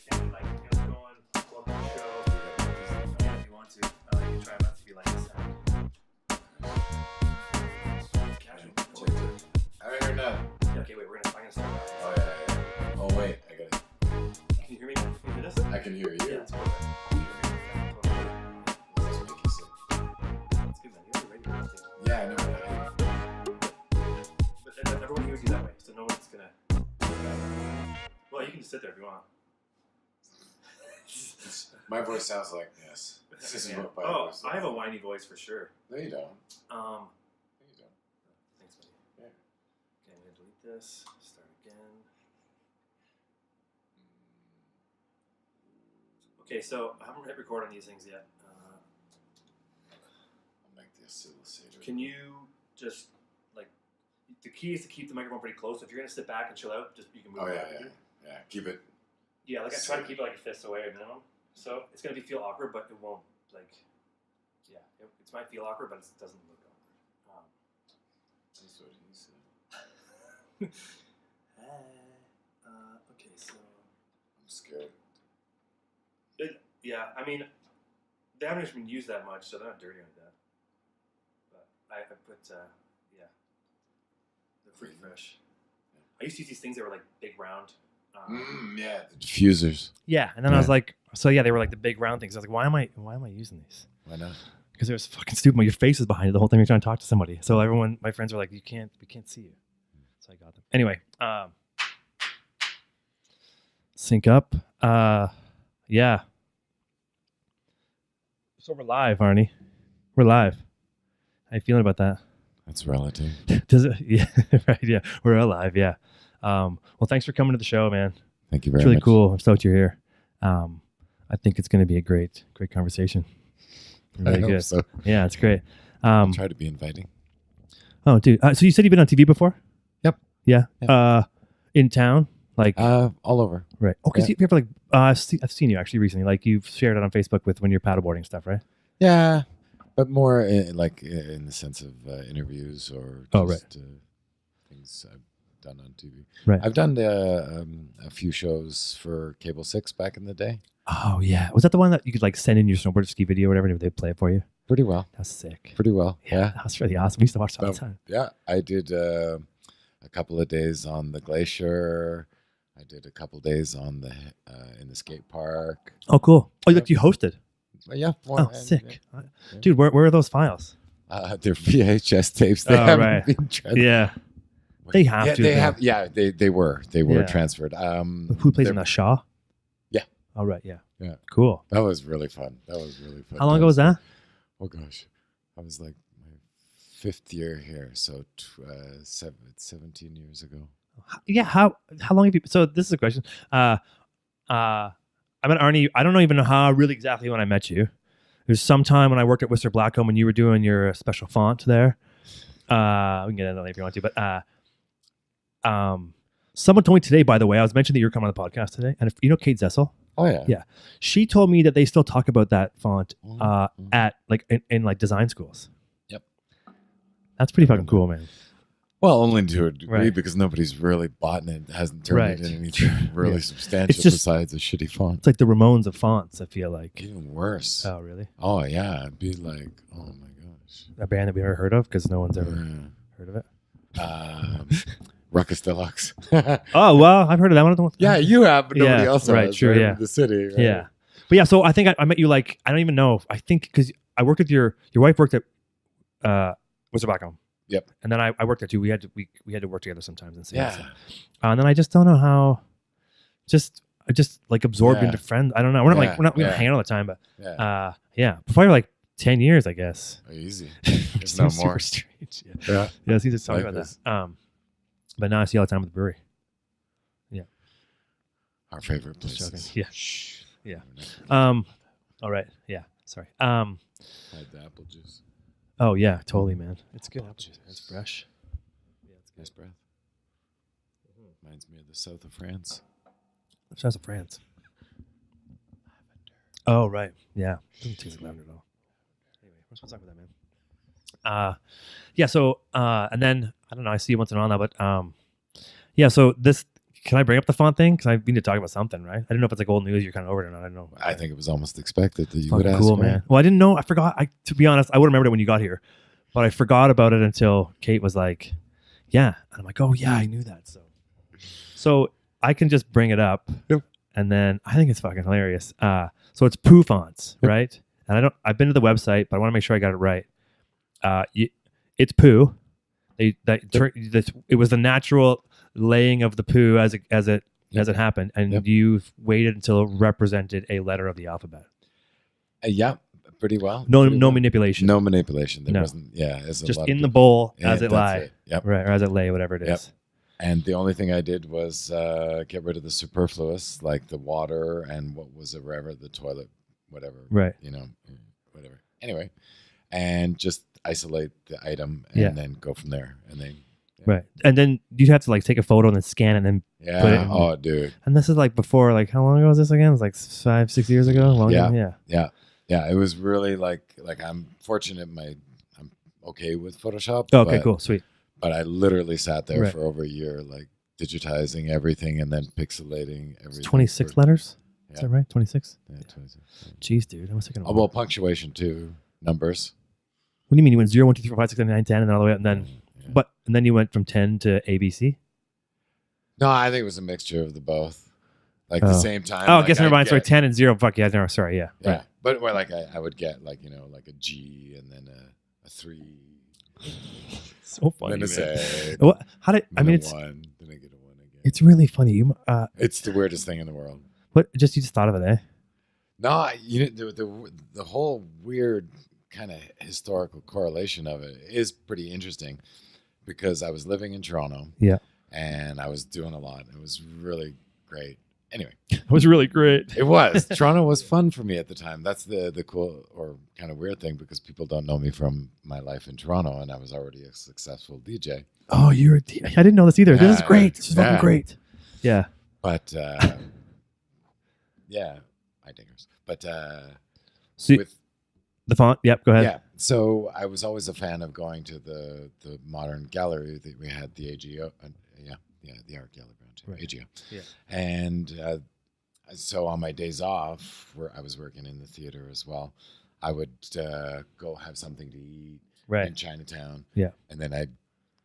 standing mic. How's it going? Welcome to the show. If you want to, you can try not to be like this. Casual. I heard that. Yeah, okay, wait, I'm gonna start. Oh, yeah. Oh, wait, I got it. Can you hear me? Can you hear this? I can hear you. Yeah, it's perfect. Let's make you sick. That's good, man. You have your radio thing. Yeah, I know. But everyone hears you that way, so no one's gonna. Well, you can just sit there if you want. My voice sounds like this. This isn't what my voice. I have a whiny voice for sure. No, you don't. Um. No, you don't. Thanks, buddy. Yeah. Okay, I'm gonna delete this. Start again. Okay, so I haven't hit record on these things yet. I'll make the oscillator. Can you just the key is to keep the microphone pretty close. So if you're gonna sit back and chill out, just you can move. Oh, it yeah, back. yeah. Yeah, keep it. Yeah, like I try to keep it like a fist away at minimum. So it's gonna feel awkward, but it won't Yeah, it might feel awkward, but it doesn't look awkward. That's what he said. Okay, so I'm scared. yeah, I mean, they haven't been used that much, so they're not dirty like that. But I put they're pretty fresh. I used to use these things that were like big round. Yeah, the diffusers. Yeah, and then I was like, so yeah, they were like the big round things. I was like, why am I using these? Why not? Because it was fucking stupid. Your face is behind it the whole time you're trying to talk to somebody. So my friends were like, we can't see you. So I got them. Anyway, sync up. Yeah. So we're live, Arnie. We're live. How you feeling about that? That's relative. Does it? Yeah, right. Yeah, we're alive. Yeah. Well, thanks for coming to the show, man. Thank you very It's really much. cool. I'm stoked you're here. I think it's going to be a great conversation. Really I hope good. so. Yeah, it's great. I'll try to be inviting. Oh, dude. So you said you've been on TV before? Yep. Yeah. Yep. In town, like All over. right. Oh, because yeah. you ever I've seen you actually recently. Like you've shared it on Facebook with when you're paddleboarding stuff, right? Yeah, but more in the sense of interviews or just, things I've done on TV. Right. I've done a few shows for Cable 6 back in the day. Oh yeah. Was that the one that you could like send in your snowboard ski video or whatever, and they'd play it for you? Pretty well. That's sick. Pretty well. Yeah. That's really awesome. We used to watch that all the time. Yeah, I did a couple of days on the glacier. I did a couple of days on the in the skate park. Oh, cool. Oh, you hosted. Yeah. Oh, sick. Yeah. Dude, where are those files? They're VHS tapes. They Oh, haven't right. been transferred. Yeah. They have Yeah, to. they though. have. Yeah, they were Yeah. transferred. Who plays in that? Shaw? Yeah. Oh, right. Yeah. Yeah. Cool. That was really fun. How long ago was that? Oh gosh, I was like my 5th year here, so 17 years ago. Yeah. How long have you? So this is a question. I met Arnie. I don't even know how really exactly when I met you. It was sometime when I worked at Whistler Blackcomb when you were doing your special font there. We can get into that if you want to, but someone told me today, by the way, I was mentioning that you're coming on the podcast today, and if you know Kate Zessel. Oh yeah. Yeah. She told me that they still talk about that font Mhm. at like in like design schools. Yep. That's pretty fucking cool, man. Well, only to a degree Right. because nobody's really bought it. Hasn't turned Right. it into anything really Yeah. substantial It's just- besides a shitty font. It's like the Ramones of fonts, I feel like. Even worse. Oh, really? Oh yeah, it'd be like, oh my gosh. A band that we've never heard of because no one's ever Yeah. heard of it. Ruckus Deluxe. Oh, well, I've heard of that one. Yeah, you have, but nobody Yeah, else right, has. true, right? yeah. In the city. Right? Yeah. But yeah, so I think I met you like, I don't even know. I think because I worked with your wife worked at Whistler Blackcomb. Yep. And then I worked there too. We had to work together sometimes and Yeah. stuff. And then I just don't know how. I just like absorbed Yeah. into friends. I don't know. We're not we don't Yeah. hang out all the time, but Yeah. yeah, probably like 10 years, I guess. Easy. Which If not seems more. super strange. Yeah. Yeah. Yeah, it's easy to talk Life about is- that. But now I see you all the time at the brewery. Our favorite Just places. joking. Yeah. Shh. Yeah. We're not All right. Yeah. Sorry. gonna hide the apple juice. Oh yeah, totally, man. It's good apple juice. It's fresh. Yeah, it's Nice breath. Reminds me of the south of France. South of France. Oh right. Yeah. Doesn't taste like lavender at all. Anyway, we're supposed to talk about that, man. Yeah. So and then I don't know. I see you once in a while now, but yeah. So this can I bring up the font thing? Because I need to talk about something, right? I didn't know if it's like old news. You're kind of over it or not. I don't know. I think it was almost expected that you Fucking would ask cool, me. man. Well, I didn't know. I forgot. To be honest, I would have remembered it when you got here, but I forgot about it until Kate was like, "Yeah," and I'm like, "Oh yeah, I knew that." So I can just bring it up, Yep. and then I think it's fucking hilarious. So it's Poo fonts, right? And I've been to the website, but I want to make sure I got it right. It's Poo. It was the natural laying of the poo as it happened, and you've waited until it represented a letter of the alphabet. Yeah, pretty well. No Pretty well. manipulation. No manipulation. There No. wasn't. Yeah, it's Just in the bowl as it lie. It. Yep. Right, or as it lay, whatever it is. Yep. And the only thing I did was get rid of the superfluous, like the water and what was it, wherever, the toilet, whatever. Right. Whatever. Anyway, and just isolate the item and then go from there. And then right. And then you'd have to like take a photo and then scan it and then put it in. Oh, dude. And this is like before, like how long ago was this again? It was like 5-6 years ago. Yeah. It was really like I'm fortunate. I'm okay with Photoshop. Oh, okay, cool, sweet. But I literally sat there for over a year, like digitizing everything and then pixelating everything. It's 26 letters. Yeah. Is that right? 26. Yeah, 26. Jeez, dude. I was thinking. Oh, well, punctuation too. Numbers. What do you mean? You went 0, 1, 2, 3, 4, 5, 6, 7, 8, 9, 10, and then all the way up, and then, and then you went from 10 to ABC. No, I think it was a mixture of the both. Like the same time. Oh, I guess never mind. Sorry, 10 and 0. Fuck yeah, no, sorry, yeah. Yeah, right. but where like I would get like like a G and then a 3. So funny, then a man. Z. What? How did I mean? It's 1. Then I get a 1 again. It's really funny. You it's the weirdest thing in the world. What? You just thought of it, eh? No, the whole weird kind of historical correlation of it is pretty interesting because I was living in Toronto. Yeah. And I was doing a lot. It was really great. Anyway. It was really great. It was. Toronto was fun for me at the time. That's the cool or kind of weird thing because people don't know me from my life in Toronto and I was already a successful DJ. Oh, I didn't know this either. Yeah, this is great. This is fucking great. Yeah. But yeah, I dingers. But with the font, yep, go ahead. Yeah. So I was always a fan of going to the modern gallery that we had, the AGO. The art gallery branch, right. AGO. Yeah. And so on my days off, where I was working in the theater as well, I would go have something to eat in Chinatown. Yeah. And then I'd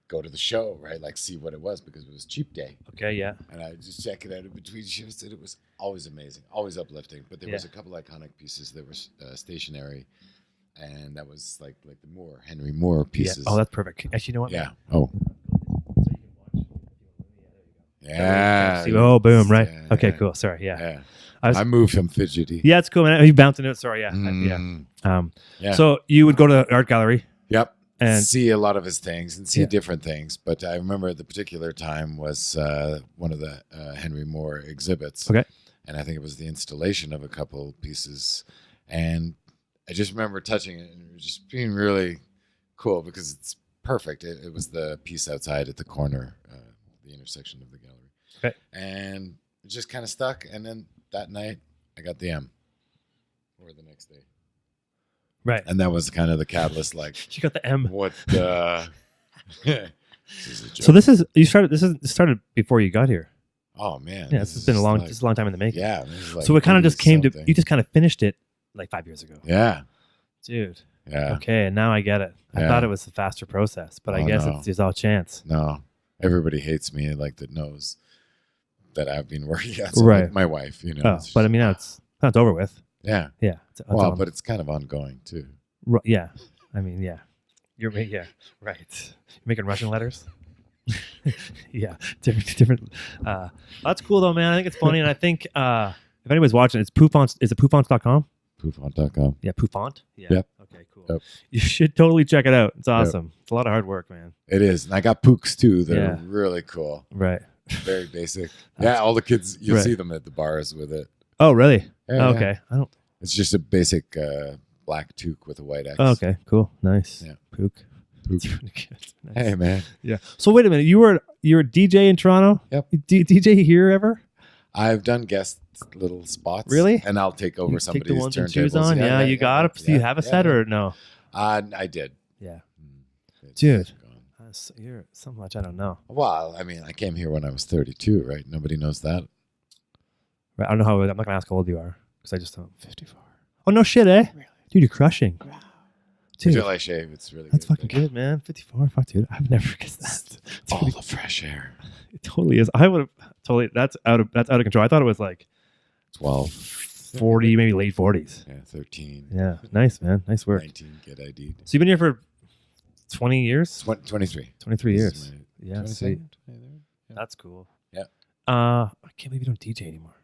go to the show, right? Like see what it was because it was cheap day. Okay, yeah. And I'd just check it out in between shifts, and it was always amazing, always uplifting. But there was a couple iconic pieces that were stationary, and that was like the Henry Moore pieces. Yeah. Oh, that's perfect. Actually, you know what? Yeah. Oh. Yeah. Oh, boom! Right. Yeah, okay. Yeah. Cool. Sorry. Yeah. I moved him fidgety. Yeah, it's cool, man. Are you bouncing it? Sorry. Yeah. Yeah. So you would go to the art gallery. Yep. And see a lot of his things and see different things. But I remember the particular time was one of the Henry Moore exhibits. Okay. And I think it was the installation of a couple pieces. And I just remember touching it and just being really cool because it's perfect. It was the piece outside at the corner, the intersection of the gallery. Okay. And it just kind of stuck. And then that night, I got the M. Or the next day. Right. And that was kind of the catalyst, like you got the M. What the So this started before you got here. Oh man. Yeah, it's been a long time in the making. Yeah. So it kind of just came to you just kind of finished it like 5 years ago. Yeah. Dude. Yeah. Okay, and now I get it. I thought it was a faster process, but I guess it's just all chance. No. Everybody hates me that knows that I've been working at right. My wife, but I mean now it's over with. Yeah. Yeah. Well, but it's kind of ongoing too. Yeah. I mean, yeah. You're right. You're making Russian letters. Yeah. Different. That's cool though, man. I think it's funny. And I think if anybody's watching, it's Poofont. Is it poofont.com? Poofont.com. Yeah. Poofont. Yeah. Yep. Okay, cool. Yep. You should totally check it out. It's awesome. Yep. It's a lot of hard work, man. It is. And I got pooks too. They're really cool. Right. Very basic. Yeah. All the kids, you'll see them at the bars with it. Oh, really? Yeah, okay. I don't. It's just a basic black toque with a white X. Oh, okay, cool, nice. Yeah, Pook. Nice. Hey, man. Yeah. So wait a minute. You were a DJ in Toronto. Yep. DJ here ever? I've done guest little spots. Really? And I'll take over somebody's take the ones and turntables. twos on. Yeah, you got it. Do you have a set or no? I did. Yeah. Dude, you're so much I don't know. Well, I mean, I came here when I was 32, right? Nobody knows that. Right, I don't know how. I'm not gonna ask how old you are because I just don't. 54. Oh no shit, eh? Really? Dude, you're crushing. Wow. Dude, Until I shave, it's really that's good. fucking good, man. 54. Fuck, dude. I've never guessed that. It's All really- the fresh air. It totally is. I would have totally. That's out of control. I thought it was like 12. 40, maybe late 40s. Yeah, 13. Yeah, nice, man. Nice work. 19, get ID'd. So you've been here for 20 years? 23. 23 This years. is my Yeah, 22nd, sweet. 23rd. Yeah. That's cool. Yeah. I can't believe you don't DJ anymore.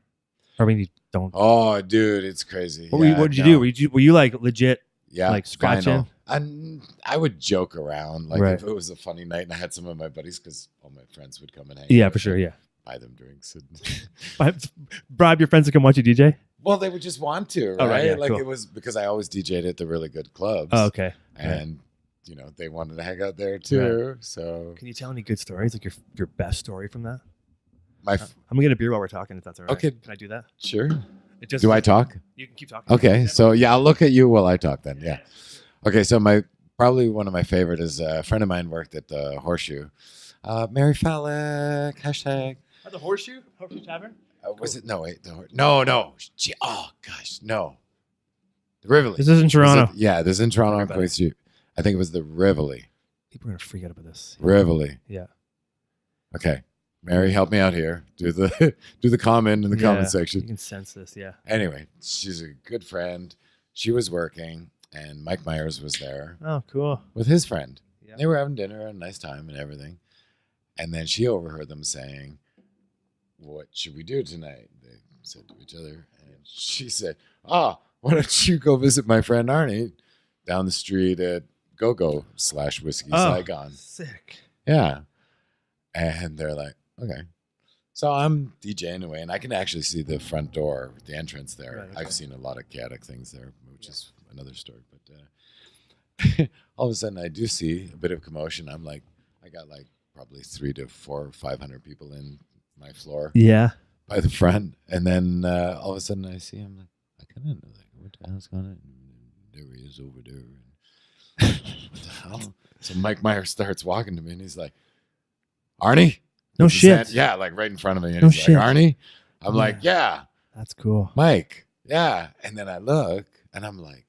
Or I mean, you don't. Oh, dude, it's crazy. What did you do? Were you like legit? Yeah, like scratching? And I would joke around, like Right. if it was a funny night, and I had some of my buddies because all my friends would come and hang. Yeah, out for sure. and Yeah. buy them drinks. And Bribe your friends to come watch you DJ? well, they would just want to, right? Oh, right, yeah, like cool. it was because I always DJ'd at the really good clubs. Oh, okay. And you know they wanted to hang out there too. So Can you tell any good stories? Like your best story from that? my I'm gonna get a beer while we're talking, if that's all right. Okay. Can I do that? sure. It just, Do I talk? You can keep talking. Okay, so yeah, I'll look at you while I talk then. Yeah. Okay, so probably one of my favorite is a friend of mine worked at the Horseshoe. Mary Fallick, hashtag. The Horseshoe Tavern? Was it? No, wait. No. Oh, gosh, no. The Rivoli. This is in Toronto. Yeah, this is in Toronto on Everybody. Queen Street. I think it was the Rivoli. People are going to freak out about this. Rivoli. Yeah. Okay. Mary, help me out here. Do the comment in the comment You section. can sense this, yeah. Anyway, she's a good friend. She was working, and Mike Myers was there Oh, cool. with his friend. Yeah. They were having dinner, a nice time and everything. And then she overheard them saying, "What should we do tonight?" They said to each other. And she said, why don't you go visit my friend Arnie down the street at Go-Go / Whiskey Saigon. Sick. Yeah. And they're like, okay. So I'm DJing away, and I can actually see the front door, the entrance there. Right, okay. I've seen a lot of chaotic things there, which is another story. But all of a sudden, I do see a bit of commotion. I'm like, I got like probably 300 to 400 or 500 people in my floor Yeah. by the front, and then all of a sudden, I see him. Like, I kind of like, what the hell's going on? And there he is over there. And what the hell? So Mike Myers starts walking to me, and he's like, Arnie? No With his shit. hand- yeah, like right in front of me. And No he's shit. like, Arnie? I'm Yeah. like, yeah, That's cool. Mike. Yeah. And then I look, and I'm like,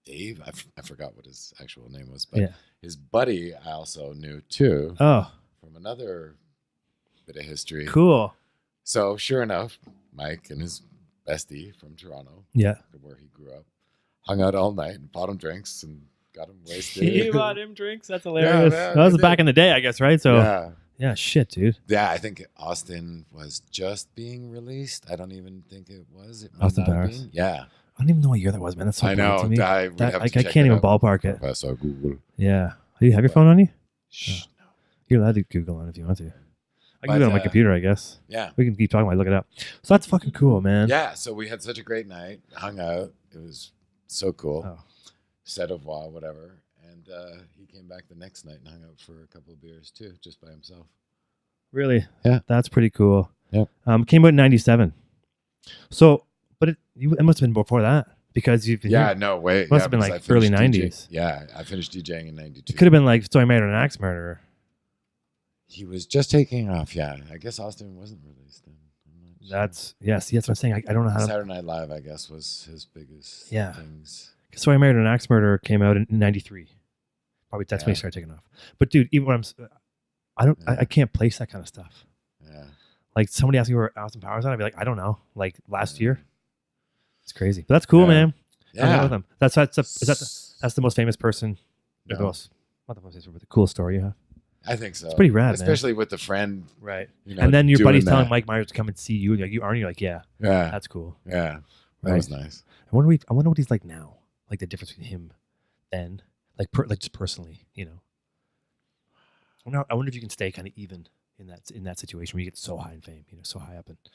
Dave? I forgot what his actual name was. But Yeah. his buddy I also knew, too, Oh, from another bit of history. cool. So sure enough, Mike and his bestie from Toronto, Yeah. where he grew up, hung out all night and bought him drinks and got him wasted. You bought him drinks? That's hilarious. Yeah, that was I back did. in the day, I guess, right? So, yeah, shit, dude. Yeah, I think Austin was just being released. I don't even think it was. It might Austin not have Powers? been. Yeah, I don't even know what year that was, man. That's so I weird know. to me. I would have I to check can't it even out. ballpark it. Professor Google. Yeah. Do you have your phone on you? Shh. No. You're allowed to Google on it if you want to. I But, can do it on my computer, I guess. Yeah. We can keep talking while I look it up. So that's fucking cool, man. Yeah. So we had such a great night. Hung out. It was so cool. Oh. Said au revoir, whatever. And he came back the next night and hung out for a couple of beers too, just by himself. Really? Yeah. That's pretty cool. Yep. Came out in 97. So, but it must have been before that because you've been Yeah. here. No, wait. Must yeah, have been because like I finished early 90s. Yeah. I finished DJing in 92. It could have been like So I Married an Axe Murderer. He was just taking off. Yeah. I guess Austin wasn't released then. I'm not sure. That's what I'm saying. I don't know how to. Saturday Night Live, I guess, was his biggest Yeah. things. So I Married an Axe Murderer came out in 93. Probably that's when Yeah. he started taking off. But dude, even when I can't place that kind of stuff. Yeah. Like somebody asked me where Austin Powers on, I'd be like, I don't know. Like last year. It's crazy. But that's cool, Yeah. man. Hung out Yeah. with him. That's the most famous person. Or the No. most, not the most famous, but the coolest story you have. I think so. It's pretty rad, man. Especially with the friend. Right. You know, And then your doing buddy's that. telling Mike Myers to come and see you. And like, you Arnie, you're like, yeah, Yeah. that's cool. Yeah. That Right. was nice. I wonder what he's like now. Like the difference between him then. Like just personally, you know. I wonder if you can stay kind of even in that situation where you get so high in fame, you know, so high up, and I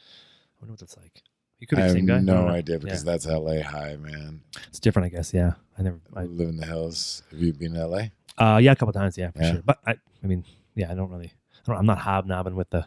wonder what that's like. You could be I the have same guy. I no don't know. idea because that's LA high, man. It's different, I guess. Yeah, I live in the hills. Have you been to LA? yeah, a couple times, yeah, for Yeah. sure. But I mean, yeah, I'm not hobnobbing with the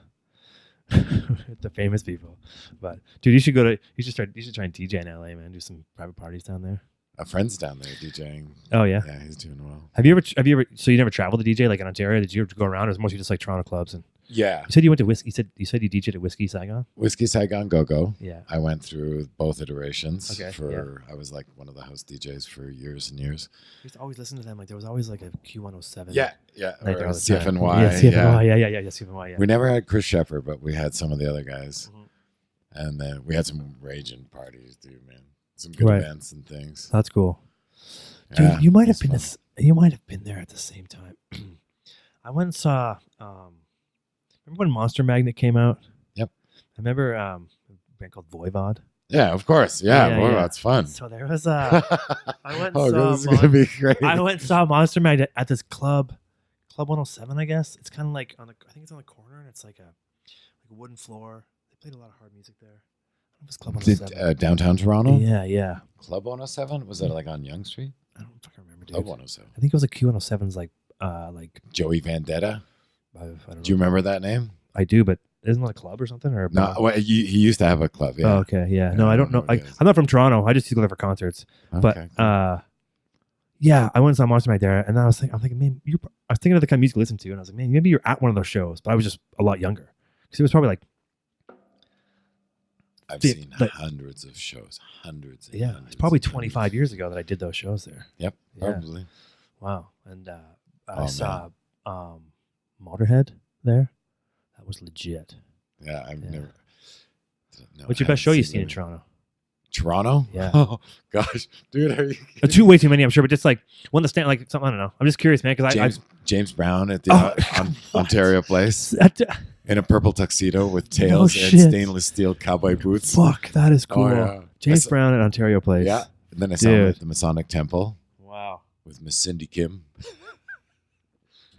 with the famous people. But dude, you should try and DJ in LA, man. Do some private parties down there. A friend's down there DJing. Oh yeah. Yeah, he's doing well. Have you ever? So you never traveled to DJ like in Ontario? Did you ever go around? Or was it mostly just like Toronto clubs? And Yeah. you said you went to Whiskey. You said you DJed at Whiskey Saigon. Whiskey Saigon Go-Go. Yeah. I went through both iterations. Okay, I was like one of the house DJs for years and years. I used to always listen to them. Like there was always like a Q107. Yeah. Like, Or all the time. CFNY. Yeah, CFNY. Yeah. CFNY. Yeah. We never had Chris Shepard, but we had some of the other guys. Mhm. And then we had some raging parties, dude, man. Some good events and things. That's cool. Dude, Yeah, you might have it's been fun. you might have been there at the same time. I went and saw. Remember when Monster Magnet came out? Yep. I remember a band called Voivod. Yeah, of course. Yeah, boy, that's fun. So there was I went. Oh, And saw this is gonna be great. I went and saw Monster Magnet at this club, Club 107, I guess. It's kind of like I think it's on the corner, and it's like a wooden floor. They played a lot of hard music there. I don't know if it's Club 107. Downtown Toronto? Yeah. Club 107? Was that like on Yonge Street? I don't fucking remember, dude. Club 107. I think it was a Q107's like Joey Vendetta? I don't know. Do you remember that name? I do, but isn't it a club or something? Or No, well, he used to have a club. Yeah. Oh, okay, yeah. No, I don't know. what it is. I'm not from Toronto. I just used to go there for concerts. But Okay, cool. yeah, I went and saw Monster Magnet there, and then I'm thinking, man, I was thinking of the kind of music you listen to, and I was like, man, maybe you're at one of those shows, but I was just a lot younger because it was probably like, I've the- seen like- hundreds of shows. Hundreds. And yeah, hundreds it's probably and 25 years ago that I did those shows there. Yep, Yeah. probably. Wow, and I Oh, saw Motorhead there. That was legit. Yeah, I've Yeah. never. No, What's I your best haven't show you've seen in any. Toronto? Toronto? Yeah. Oh, gosh. Dude, are you Way too many, I'm sure, but just like one to stand, like something, I don't know. I'm just curious, man, because James Brown at the Oh, Ontario place in a purple tuxedo with tails and shit. stainless steel cowboy boots. Fuck, that is cool. Oh, yeah. James Brown at Ontario Place. Yeah. And then I saw him Dude. at the Masonic Temple Wow. with Miss Cindy Kim,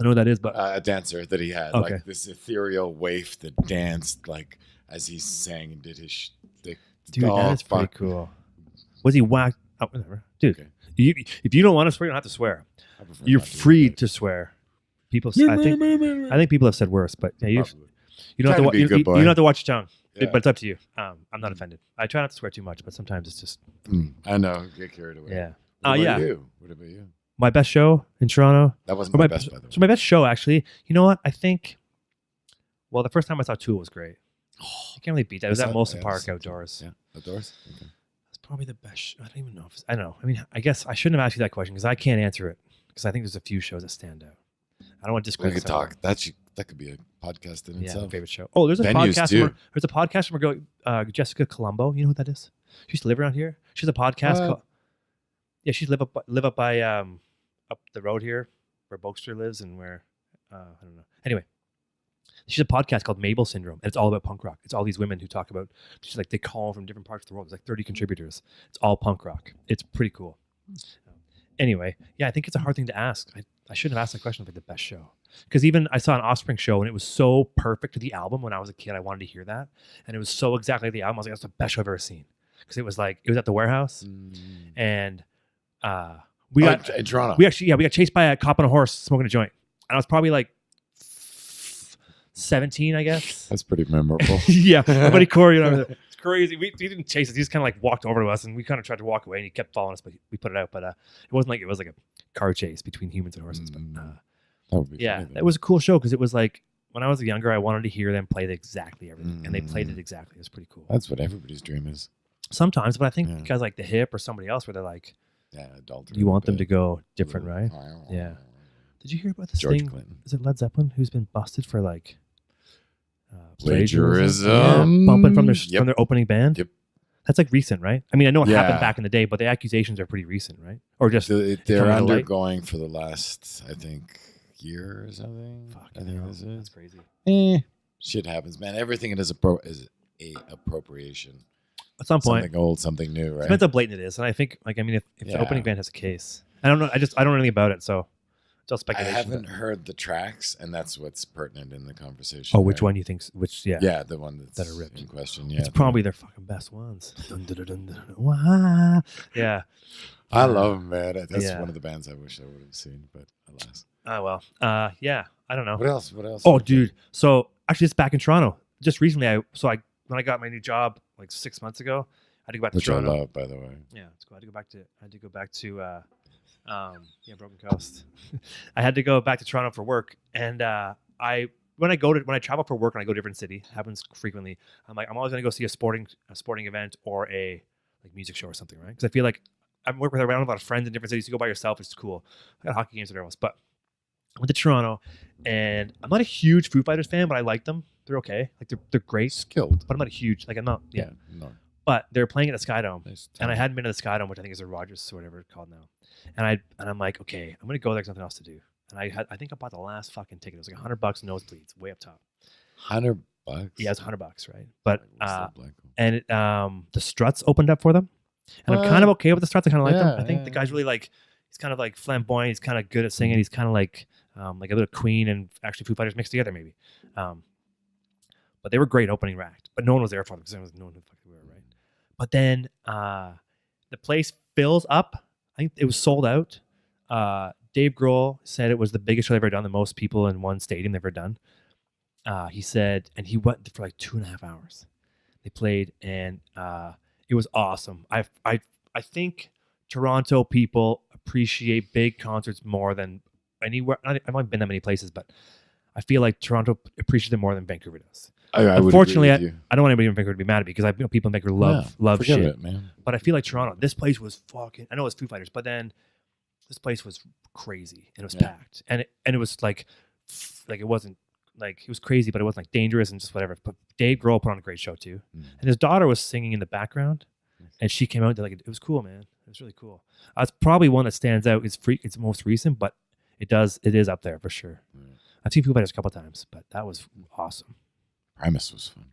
I know what that is, but a dancer that he had, Okay. like this ethereal waif that danced like as he sang and did his shtick. dude, Oh, that is pretty fuck. cool. Was he whacked? Oh, whatever. Dude, Okay. if you don't want to swear, you don't have to swear. I prefer You're not to, free but- to swear. People, I think people have said worse, but yeah, you Probably. don't have Trying to. to be a good You boy. don't have to watch your tongue. Yeah. But it's up to you. I'm not offended. I try not to swear too much, but sometimes it's just I know. Get carried away. yeah. What about Yeah. you? What about you? My best show in Toronto. That wasn't Or my best, by the way. So my best show, actually, you know what? I think. Well, the first time I saw Tool was great. You can't really beat that. It was at Molson Park outdoors. Yeah, outdoors. Okay. It's probably the best. I don't even know. I don't know. I mean, I guess I shouldn't have asked you that question because I can't answer it because I think there's a few shows that stand out. I don't want to We discredit. could some of talk. That could be a podcast in them. Yeah, my itself. favorite show. Oh, there's a Venues, podcast. too. There's a podcast from a girl, Jessica Colombo. You know who that is? She used to live around here. She's a podcast. What? Called, yeah, she's live up by up the road here where Boakster lives and where I don't know. Anyway, she's a podcast called Mabel Syndrome, and it's all about punk rock. It's all these women who talk about. She's like they call from different parts of the world. There's like 30 contributors. It's all punk rock. It's pretty cool. Anyway, yeah, I think it's a hard thing to ask. I shouldn't have asked that question of like the best show. Because even I saw an Offspring show and it was so perfect to the album when I was a kid. I wanted to hear that. And it was so exactly the album. I was like, that's the best show I've ever seen. Because it was at the warehouse. And we got in Toronto. we got chased by a cop on a horse smoking a joint. And I was probably like 17, I guess. That's pretty memorable. Yeah. My buddy Corey, it's crazy. He didn't chase us. He just kind of like walked over to us and we kind of tried to walk away and he kept following us, but we put it out. But it wasn't like it was like a car chase between humans and horses. But That would be yeah, funny, though. it was a cool show because it was like when I was younger, I wanted to hear them play exactly everything, and they played it exactly. It was pretty cool. That's what everybody's dream is. Sometimes, but I think Yeah. because like the Hip or somebody else, where they're like, Yeah, adultery. you want them to go different, right? Yeah. Did you hear about this George thing? Clinton. Is it Led Zeppelin who's been busted for like Plagiarism. Yeah, bumping from Yep. their opening band? Yep. That's like recent, right? I mean, I know it happened Yeah. back in the day, but the accusations are pretty recent, right? Or just They're coming to light? undergoing for the last, I think, year or something. I think hell, this that's is. crazy. Shit happens, man. Everything is a appropriation. At some point, Something old, something new, right? depends how blatant it is, and I think, like, I mean, if the Yeah. opening band has a case, I don't know. I don't know anything about it, so it's all I speculation. haven't but- heard the tracks, and that's what's pertinent in the conversation. Oh, which right? one you think? Which yeah, Yeah, the one that's that are ripped. in question. Yeah, it's probably their fucking best ones. Dun, dun, dun, dun, dun, dun. Wah. Yeah. I love them, man. That's Yeah. one of the bands I wish I would have seen, but alas. Oh well. Yeah. I don't know. What else? What else? Oh, dude. So actually, it's back in Toronto. Just recently, when I got my new job like 6 months ago, I had to go back to Which Toronto. I love, by the way. Yeah, it's cool. I had to go back to Broken Coast. I had to go back to Toronto for work, and when I travel for work and I go to a different city, it happens frequently. I'm always gonna go see a sporting event or a like music show or something, right? Because I feel like I'm working around with a lot of friends in different cities. You go by yourself, it's cool. I got hockey games and everyone else, but I went to Toronto, and I'm not a huge Foo Fighters fan, but I like them. They're okay. Like they're great, Skilled. but I'm not a huge like I'm not. Yeah. No. But they're playing at the Skydome, Nice and I hadn't been to the Skydome, which I think is a Rogers or whatever it's called now. And I'm like, okay, I'm gonna go there. There's nothing else to do. And I think I bought the last fucking ticket. It was like $100 nosebleeds, way up top. $100. Yeah, it's $100, right? But Like, and the Struts opened up for them, and I'm kind of okay with the Struts. I kind of like them. I think the guy's really like he's kind of like flamboyant. He's kind of good at singing. He's kind of like a little Queen and actually Foo Fighters mixed together, maybe. But they were great opening act. But no one was there for them because there was no one who fucking were, right? But then the place fills up. I think it was sold out. Dave Grohl said it was the biggest show they've ever done, the most people in one stadium they've ever done. He said, and he went for like 2.5 hours. They played, and it was awesome. I think Toronto people appreciate big concerts more than anywhere. I've not been that many places, but I feel like Toronto appreciates them more than Vancouver does. Unfortunately, I don't want anybody in Vancouver to be mad at me because people in Vancouver love shit. It, man. But I feel like Toronto, this place was fucking. I know it's Foo Fighters, but then this place was crazy and it was packed, and it was like it wasn't like it was crazy, but it wasn't like dangerous and just whatever. But Dave Grohl put on a great show too, and his daughter was singing in the background, and she came out like it was cool, man. It was really cool. It's probably one that stands out. It's most recent, but it is up there for sure. I've seen Foo Fighters a couple times, but that was awesome. Primus was fun.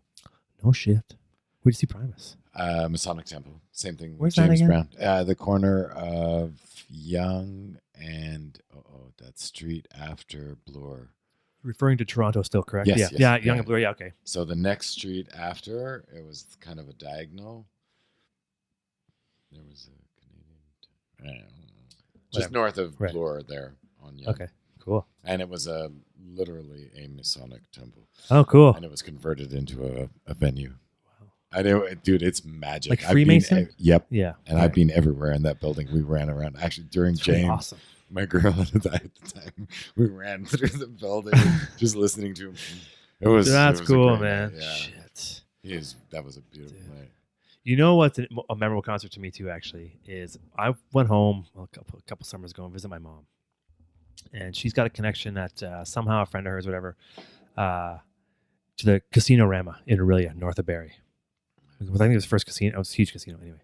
No shit. Where'd you see Primus? Masonic Temple. Same thing. Where's James that again? Brown. The corner of Yonge and that street after Bloor. Referring to Toronto still, correct? Yes, yeah, Yonge and Bloor. Yeah, okay. So the next street after, it was kind of a diagonal. There was a Canadian. Just north of Bloor there on Yonge. Okay, cool. And it was literally a Masonic temple. Oh, cool. And it was converted into a venue. Wow. I know, dude, it's magic. Like Freemason? Yep. Yeah. And I've been everywhere in that building. We ran around. Actually, during That's James, awesome. my girl at the time, we ran through the building just listening to him. That's cool, great man. night. Yeah. Shit. That was a beautiful night. You know what's a memorable concert to me too, actually, is I went home a couple summers ago and visit my mom. And she's got a connection at somehow a friend of hers, whatever, to the Casino Rama in Aurelia, north of Barrie. I think it was the first casino. It was a huge casino anyway.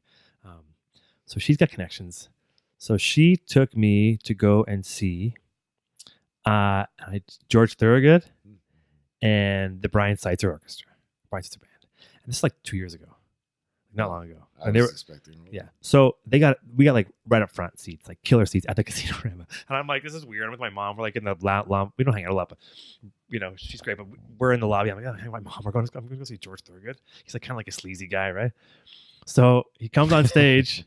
So she's got connections. So she took me to go and see George Thorogood and the Brian Setzer Orchestra, Brian Setzer Band. And this is like 2 years ago. Not long ago. I was expecting. Yeah. So we got like right up front seats, like killer seats at the Casino Rama. And I'm like, this is weird. I'm with my mom. We're like in the lounge. We don't hang out a lot, but she's great. But we're in the lobby. I'm like, oh, hey, my mom. I'm going to go see George Thorogood. He's like kind of like a sleazy guy, right? So he comes on stage.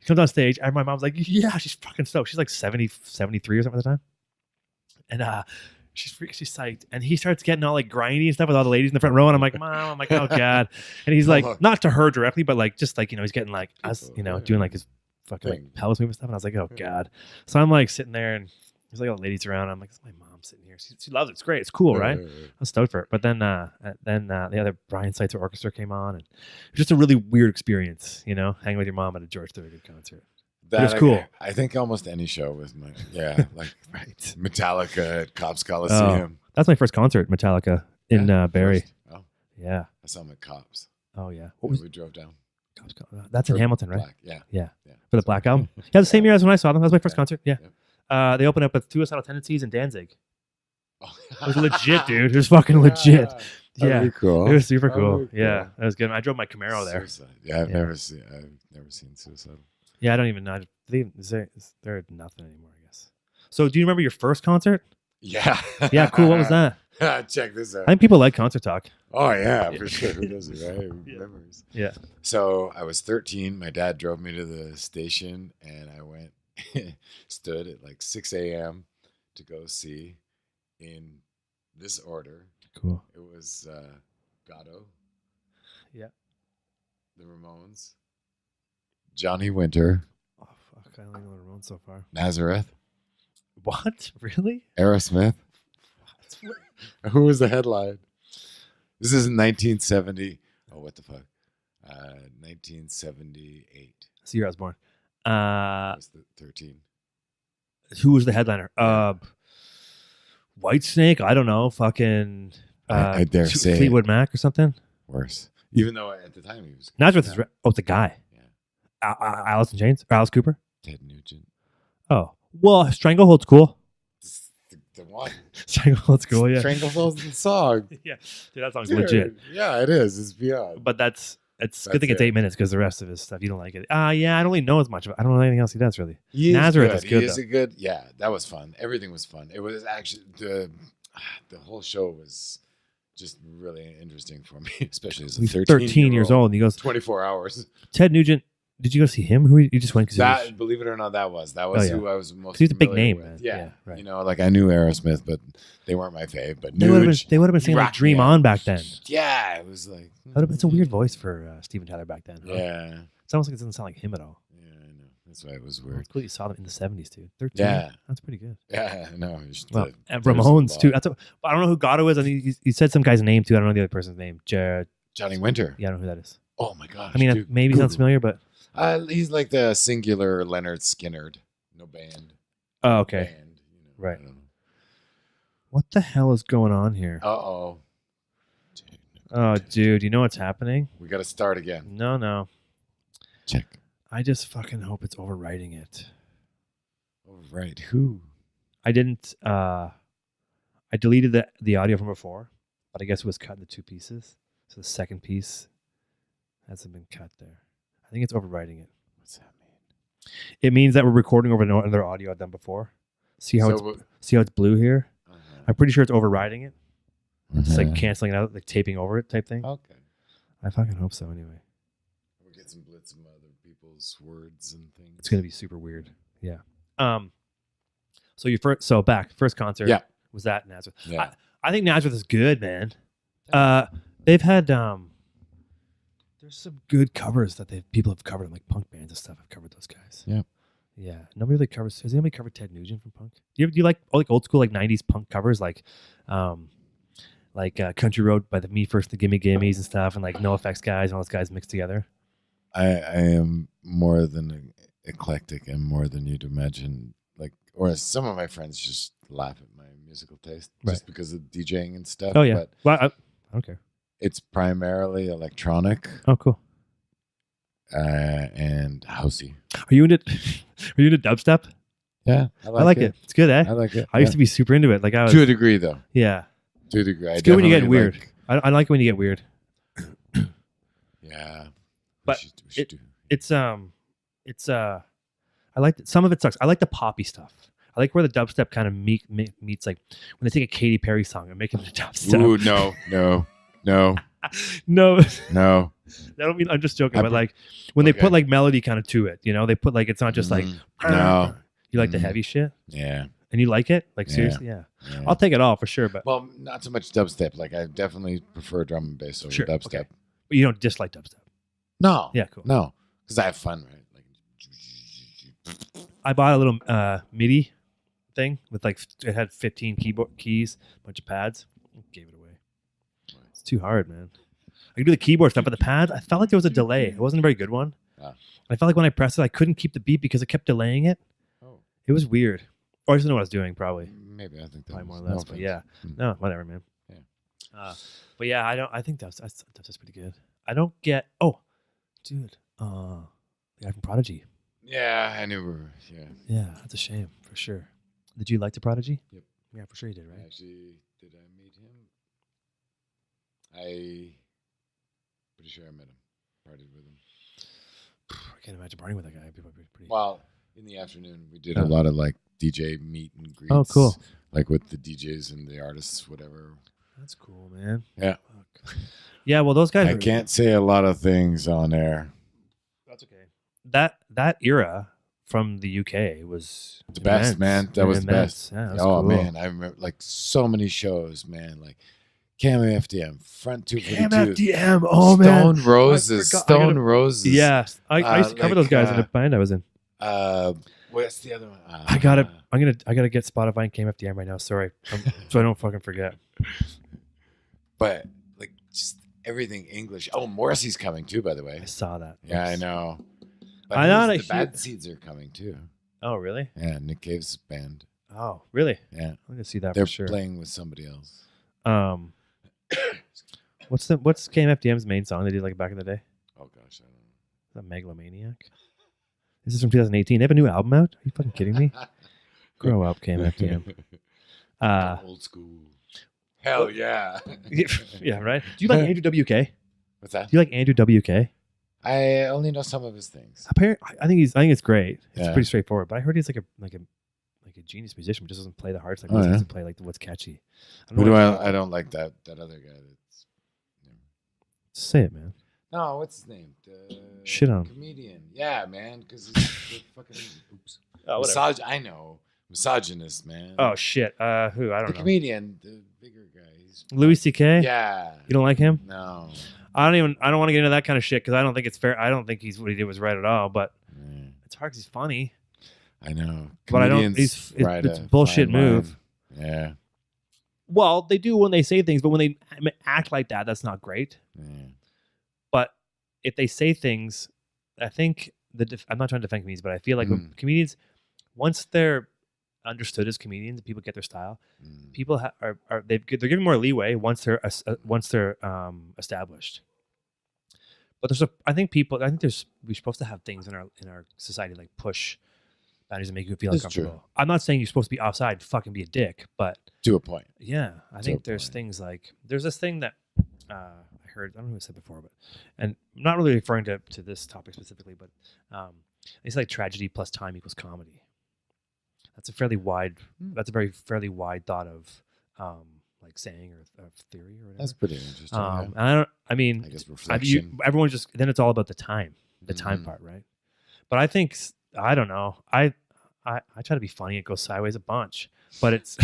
And my mom's like, yeah, she's fucking stoked. She's like 70, 73 or something at the time. And she's psyched, and he starts getting all like grindy and stuff with all the ladies in the front row, and I'm like, Mom, I'm like, oh god, and he's like, not to her directly, but like just like he's getting like us, doing like his fucking like pelvis movement stuff, and I was like, oh god, so I'm like sitting there, and there's like all the ladies around, I'm like, it's my mom sitting here, she loves it, it's great, it's cool, right? I'm stoked for it, but then the other Brian Setzer Orchestra came on, and it was just a really weird experience, hanging with your mom at a George Thorogood concert. It was cool. I think almost any show with like right. Metallica at Cops Coliseum. Oh, that's my first concert, Metallica in Barrie. Oh, yeah. I saw them at Cops. Oh yeah. We drove down. Cops, that's in Hamilton, right? Black. Yeah. For the Black Album. Yeah, the same year as when I saw them. That was my first concert. Yeah. They opened up with Suicidal Tendencies and Danzig. Oh. It was legit, dude. It was fucking legit. Yeah, cool. It was super cool. Yeah, that was good. I drove my Camaro there. Yeah, I've never seen Suicidal. Yeah, I don't even know. Is there nothing anymore, I guess. So do you remember your first concert? Yeah. Yeah, cool. What was that? Check this out. I think people like concert talk. Oh, yeah, for sure. Who doesn't, right? Memories. Yeah. So I was 13. My dad drove me to the station, and I went, stood at like 6 a.m. to go see in this order. Cool. It was Gatto. Yeah. The Ramones. Johnny Winter. Oh fuck! I don't even know what Ramones so far. Nazareth. What? Really? Aerosmith. Who was the headline? This is 1970. Oh, what the fuck? 1978. That's the year I was born. I was 13. Who was the headliner? Whitesnake? I don't know. Fucking I dare say Fleetwood Mac or something. Worse. Even though at the time he was. Nazareth is. Oh, it's a guy. Yeah. Alice in Chains or Alice Cooper? Ted Nugent. Oh, well, Stranglehold's cool. The one. Stranglehold's cool. Yeah. Stranglehold's the song. Yeah, dude, that song's legit. Yeah, it is. It's beyond. But it's good thing it's 8 minutes because the rest of his stuff you don't like it. Yeah, I don't really know as much of it. I don't know anything else he does really. Nazareth is good. He is a good. Yeah, that was fun. Everything was fun. It was actually the whole show was just really interesting for me, especially as a 13 years old. And he goes 24 hours. Ted Nugent. Did you go see him? Who you just went because believe it or not, that was who I was most. He's a big name, with. man. Yeah, right. You know, like I knew Aerosmith, but they weren't my fave. But they would have been singing like "Dream On" back then. Yeah, it was like it's a weird voice for Steven Tyler back then. Huh? Yeah, it's almost like it doesn't sound like him at all. Yeah, I know. That's why it was weird. Cool, you saw them in the 70s too. 13. Yeah, that's pretty good. Yeah, no. Well, and Ramones too. I don't know who Gatto is. I mean, he said some guy's name too. I don't know the other person's name. Johnny Winter. Yeah, I don't know who that is. Oh my gosh. I mean, maybe he sounds familiar, but he's like the singular Leonard Skinnerd. No band. Oh, okay. Band, right. What the hell is going on here? Uh-oh. Oh, dude, you know what's happening? We got to start again. No. Check. I just fucking hope it's overwriting it. Overwrite who? I didn't. I deleted the audio from before, but I guess it was cut into 2 pieces. So the second piece hasn't been cut there. I think it's overwriting it. What's that mean? It means that we're recording over another audio I've done before. See how it's blue here? Uh-huh. I'm pretty sure it's overriding it. It's like canceling it out, like taping over it type thing. Okay. I fucking hope so anyway. We'll get some blitz from other people's words and things. It's gonna be super weird. Yeah. So first concert. Yeah. Was that Nazareth? Yeah. I think Nazareth is good, man. They've had there's some good covers that people have covered, like punk bands and stuff. I've covered those guys. Yeah. Yeah. Nobody really covers. Has anybody covered Ted Nugent from punk? Do you like old school like 90s punk covers like Country Road by the Me First, the Gimme Gimmes and stuff, and like No Effects guys and all those guys mixed together? I am more than eclectic and more than you'd imagine. Like, or some of my friends just laugh at my musical taste just because of DJing and stuff. Oh yeah. But well, I don't care. It's primarily electronic. Oh, cool. And housey. Are you into dubstep? Yeah, I like it. It's good, eh? I like it. I used to be super into it. Like I was to a degree, though. Yeah. To a degree. It's good when you get weird. I like when you get weird. Yeah. But I like some of it sucks. I like the poppy stuff. I like where the dubstep kind of meets like when they take a Katy Perry song and make it into dubstep. Ooh, no. No. I don't mean, I'm just joking, but like when they put like melody kind of to it, you know, they put like, it's not just like, no. You like the heavy shit? Yeah. And you like it? Like seriously? Yeah. I'll take it all for sure. But well, not so much dubstep. Like I definitely prefer drum and bass over dubstep. Okay. But you don't dislike dubstep? No. Yeah, cool. No. Because I have fun, right? Like I bought a little MIDI thing with like, it had 15 keyboard keys, a bunch of pads. Gave it away. It's too hard, man. I could do the keyboard stuff, but the pads, I felt like there was a delay. It wasn't a very good one. I felt like when I pressed it, I couldn't keep the beat because it kept delaying it. Oh. It was weird. Or I just didn't know what I was doing, probably. Maybe, I think that probably more or less, but yeah. No, whatever, man. Yeah. But yeah, I think that's pretty good. I don't get, dude, the guy from Prodigy. Yeah, I knew Yeah, that's a shame, for sure. Did you like the Prodigy? Yep. Yeah, for sure you did, right? Actually, did I meet him? I pretty sure I met him. Partied with him. I can't imagine partying with that guy. People are pretty. Well, in the afternoon, we did a lot of like DJ meet and greets. Oh, cool. Like with the DJs and the artists, whatever. That's cool, man. Yeah. Fuck. Yeah, well, those guys. I can't say a lot of things on air. That's okay. That era from the UK was the best, man. That was the best. Yeah, oh cool. Man, I remember like so many shows, man. Like KMFDM, front 242. KMFDM. Oh man. Stone Roses. I forgot. Stone Roses. Yeah, I used to cover those guys in the band I was in. What's the other one? I gotta get Spotify and KMFDM right now. Sorry, so I don't fucking forget. But like just everything English. Oh, Morrissey's coming too, by the way. I saw that. Yeah, I know. But I the Bad Seeds are coming too. Oh, really? Yeah, Nick Cave's band. Oh, really? Yeah, I'm gonna see that. They're for sure. playing with somebody else. What's KMFDM's main song they did like back in the day? Oh gosh, I don't know. Is that Megalomaniac? This is from 2018. They have a new album out? Are you fucking kidding me? Grow up, KMFDM. Old school. Hell yeah. Yeah, right. Do you like Andrew WK? What's that? Do you like Andrew WK? I only know some of his things. Apparently, I think it's great. It's Yeah. pretty straightforward. But I heard he's like a genius musician, but just doesn't play the hearts like Oh, he yeah. doesn't play like what's catchy. Who do I don't like that other guy. That's Say it, man. no, what's his name? The Shit on him. comedian. Yeah, man, because he's the fucking oops. Oh, whatever. I know. Misogynist, man. Oh shit. Who? I the don't know. comedian, the bigger guy. He's Louis C.K. yeah. You don't like him? No. I don't want to get into that kind of shit because I don't think it's fair. I don't think what he did was right at all. But Yeah, it's hard because he's funny. I know. But I don't. Comedians ride It's a bullshit fine move. line. Yeah. Well, they do when they say things, but when they act like that, that's not great. Yeah. But if they say things, I think I'm not trying to defend comedians, but I feel like when comedians, once they're understood as comedians, people get their style. People they're given more leeway once they're established. But we're supposed to have things in our society like push boundaries and make you feel That's uncomfortable. true. I'm not saying you're supposed to be outside, fucking be a dick, but To a point. yeah, I think there's point. things like there's this thing that I heard. I don't know who said before, but and I'm not really referring to this topic specifically, but it's like tragedy plus time equals comedy. That's a fairly wide. That's a fairly wide thought of like saying or theory or whatever. That's pretty interesting. Yeah. And I guess reflection. everyone just then it's all about the time part, right? But I think I don't know. I try to be funny. It goes sideways a bunch, but it's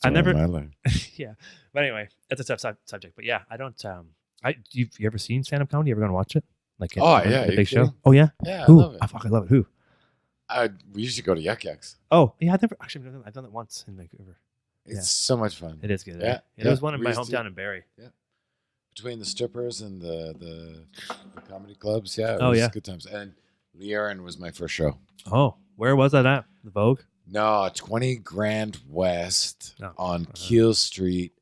I never. Yeah, but anyway, that's a tough subject. But yeah, I don't. You ever seen stand-up comedy? You ever gonna watch it? Like yeah, a big show. kidding? Oh yeah. Yeah, Who? I love it. I fucking love it. Who? We used to go to Yuck Yucks. Oh yeah, I've done it once in Vancouver. It's Yeah. so much fun. It is good. Yeah, It was one in we my used to- hometown in Barrie. Between the strippers and the comedy clubs, yeah. It Oh, was yeah. good times. And Lee Aaron was my first show. Oh, where was that at? The Vogue? No, 20 Grand West Oh, on uh-huh. Keel Street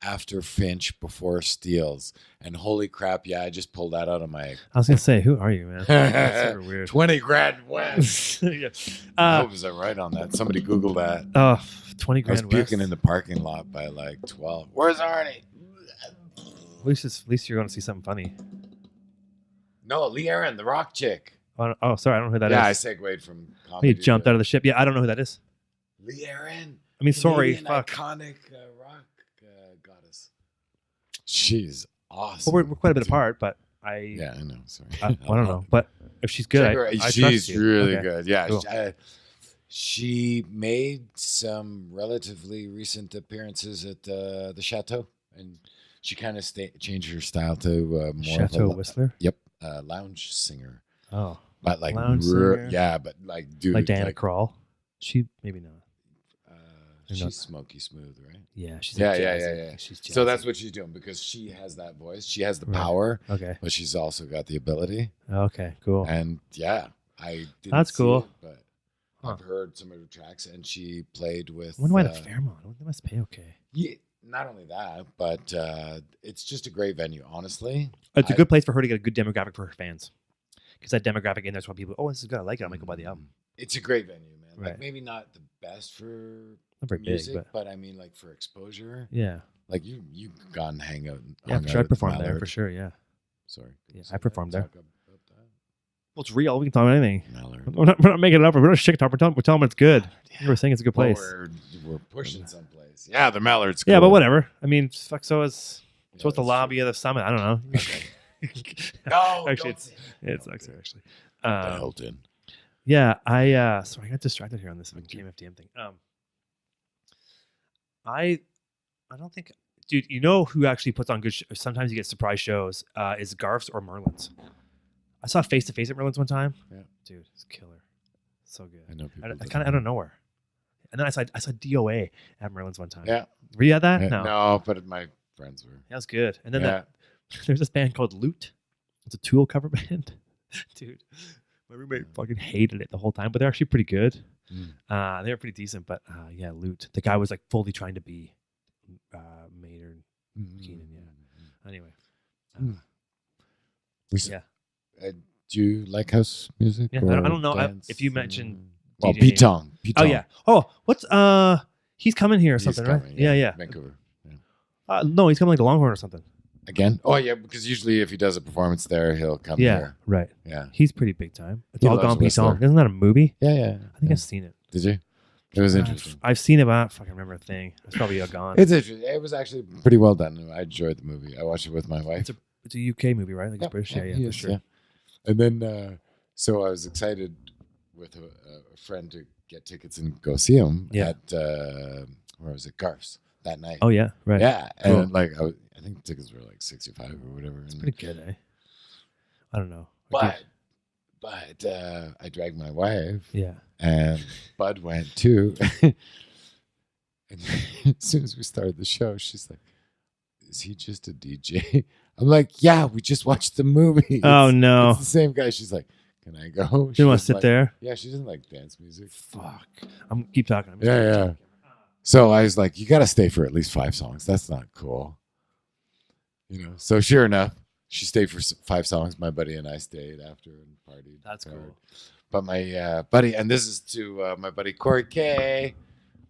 after Finch before Steele's. And holy crap, yeah, I just pulled that out of my I was gonna say, who are you, man? That's super weird. 20 Grand West. Yeah. I hope I right on that. Somebody Google that. 20 I was grand puking West. in the parking lot by like 12. Where's Arnie? At least you're going to see something funny. No, Lee Aaron, the rock chick. Oh, sorry, I don't know who that is. I segued from comedy. He jumped out of the ship. Yeah, I don't know who that is. Lee Aaron. I mean, sorry, Canadian fuck. Iconic rock goddess. She's awesome. Well, we're quite a bit apart, but Yeah, I know. Sorry. I don't know. But if she's good, I She's trust you. really Okay. good. Yeah. Cool. She made some relatively recent appearances at the Chateau, and she kind of changed her style to more Chateau of a Whistler. Yep, lounge singer. Oh, But like, Lounge singer. yeah, but like, dude, like Diana Krall. She maybe not. she's not- smoky smooth, right? Yeah, she's Yeah, like yeah, jazzy. yeah. She's So jazzy. that's what she's doing because she has that voice, she has the Right. power, Okay. but she's also got the ability. Okay. Cool. And yeah, I didn't That's see cool. it, but I've heard some of her tracks, and she played with. When do I have Fairmont? They must pay okay. Yeah, not only that, but it's just a great venue. Honestly, It's a good place for her to get a good demographic for her fans. Because that demographic in there's why people, this is good. I like it. I'm gonna go buy the album. It's a great venue, man. Right. Like maybe not the best for Not very music, big, but I mean, like for exposure. yeah. Like you gone hang out. Yeah, hung for out sure. I at the performed there Mallard. for sure. Yeah. Sorry. Yeah, I performed there. Talk about that. Well, it's real. We can talk about anything. Mallard. We're not making it up. We're not shit talk. We're telling them it's good. We're saying it's a good place. Well, we're pushing someplace. Yeah, the Mallard's cool. Yeah, but whatever. I mean, fuck. So it's Yeah, the that's lobby of the summit. I don't know. No, Actually, don't say it sucks here. Actually. the Hilton. Yeah, I sorry, I got distracted here on this KMFDM thing. I don't think Dude, you know who actually puts on good sometimes you get surprise shows is Garf's or Merlin's. I saw Face to Face at Merlin's one time. Yeah. Dude, it's killer. So good. I know people. I kind of out of nowhere. And then I saw DOA at Merlin's one time. Yeah. Were you at that? Yeah, No. No, but my friends were. That was good. And then there's this band called Loot. It's a Tool cover band. Dude, my roommate fucking hated it the whole time, but they're actually pretty good. They were pretty decent, but yeah, Loot. The guy was like fully trying to be Maynard Keenan. Yeah. Anyway. Yeah. Do you like house music? Yeah, I don't know if you mentioned. Well, Pete Tong. Oh yeah. Oh, what's he's coming here or something, right? Yeah. Vancouver. No, he's coming like the Longhorn or something. Again? Oh yeah, because usually if he does a performance there, he'll come here. Right. Yeah. He's pretty big time. It's He all loves gone Pete Tong. Whistler. Isn't that a movie? Yeah. I think I've seen it. Did you? It was interesting. I've seen it, but I don't fucking remember a thing. It's probably all gone. It's interesting. It was actually pretty well done. I enjoyed the movie. I watched it with my wife. It's a UK movie, right? Like it's British. Yeah, for sure. Yeah. And then, so I was excited with a friend to get tickets and go see him at where was it, Garf's that night. Oh yeah, right. Yeah, and like I think tickets were like 65 or whatever. It's pretty good, eh? I don't know, but I dragged my wife. Yeah, and Bud went too. And as soon as we started the show, she's like, "Is he just a DJ?" I'm like, "Yeah, we just watched the movie." Oh no, it's the same guy. She's like, "Can I go?" She want to sit there? Yeah, she doesn't like dance music. Fuck. Keep talking. Yeah. So I was like, "You got to stay for at least 5 songs. That's not cool." So sure enough, she stayed for 5 songs. My buddy and I stayed after and partied. That's cool. But my buddy, and this is to my buddy Corey K.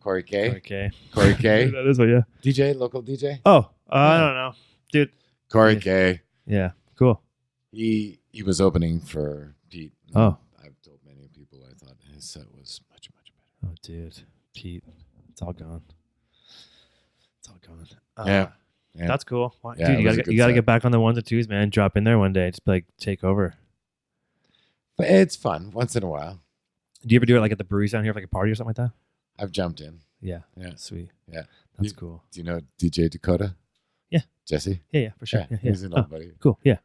That is what, yeah. DJ, local DJ. Oh, I don't know, dude. Corey K. Yeah, cool. He was opening for Pete. Oh, I've told many people I thought his set was much better. Oh, dude, Pete, it's all gone. Yeah. That's cool. Yeah, dude, you gotta get back on the 1s and 2s, man. Drop in there one day, just like take over. But it's fun once in a while. Do you ever do it like at the breweries down here, like a party or something like that? I've jumped in. Yeah. Sweet. Yeah. That's cool. Do you know DJ Dakota? Yeah. Jesse? Yeah, for sure. Yeah. He's an old buddy. Cool. Yeah.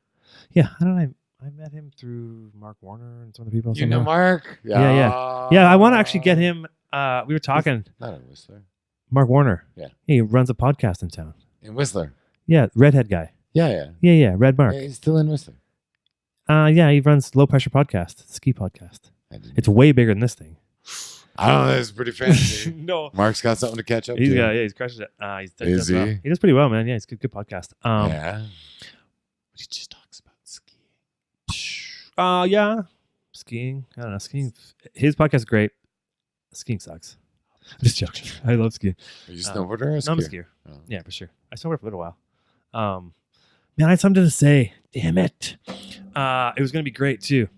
Yeah. I don't know. I met him through Mark Warner and some of the people. You know Mark? Yeah. I want to actually get him. We were talking. Not in Whistler. Mark Warner. Yeah. He runs a podcast in town. In Whistler. Yeah. Redhead guy. Yeah. Red Mark. Yeah, he's still in Whistler. Yeah. He runs Low Pressure Podcast, ski podcast. It's way bigger than this thing. I don't know. It's pretty fancy. No. Mark's got something to catch up to. He's crushed it. Is he? Well. He does pretty well, man. Yeah, it's good podcast. Yeah. He just talks about skiing. Yeah. Skiing. I don't know. Skiing. His podcast is great. Skiing sucks. Just joking. I love skiing. Are you a snowboarder or a skier? No, I'm a skier. Oh. Yeah, for sure. I snowboarded for a little while. Man, I had something to say. Damn it. It was going to be great, too.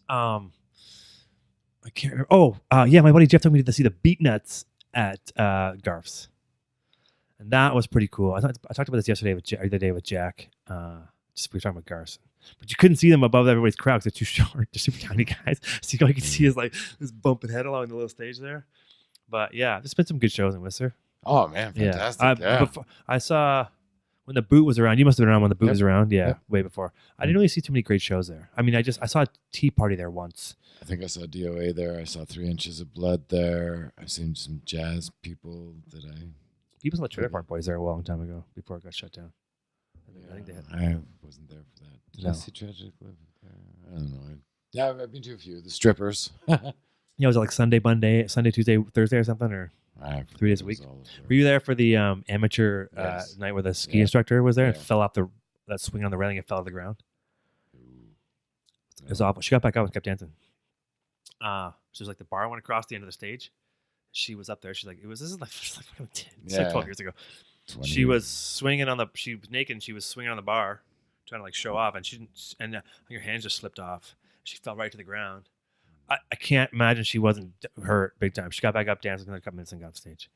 I can't remember. Oh, yeah, my buddy Jeff took me to see the Beatnuts at Garf's. And that was pretty cool. I talked about this yesterday the other day with Jack. Just we were talking about Garf's. But you couldn't see them above everybody's crowd because they're too short. They're super tiny guys. So all you can see is like this bumping head along the little stage there. But yeah, there's been some good shows in Whistler. Oh, man. Fantastic. Before, I saw when the Boot was around. You must have been around when the Boot was around. Yeah, way before. I didn't really see too many great shows there. I mean, I saw a tea party there once. I think I saw DOA there. I saw 3 Inches of Blood there. I've seen some jazz people that People saw the Trailer Park Boys there a long time ago before it got shut down. I think they had. I wasn't there for that. Did I see Tragic Live there? I don't know. Yeah, I've been to a few. The Strippers. Yeah, was it like Sunday, Tuesday, Thursday or something? Or 3 days a week? Were you there for the amateur night where the ski instructor was there and fell off that swing on the railing and fell to the ground? It was awful. She got back up and kept dancing. So it was like the bar went across the end of the stage. She was up there. She's like, this is like 12 years ago. She was swinging she was naked and she was swinging on the bar trying to like show off, and she didn't, and her hands just slipped off. She fell right to the ground. I can't imagine she wasn't hurt big time. She got back up, dancing another couple minutes, and got off stage.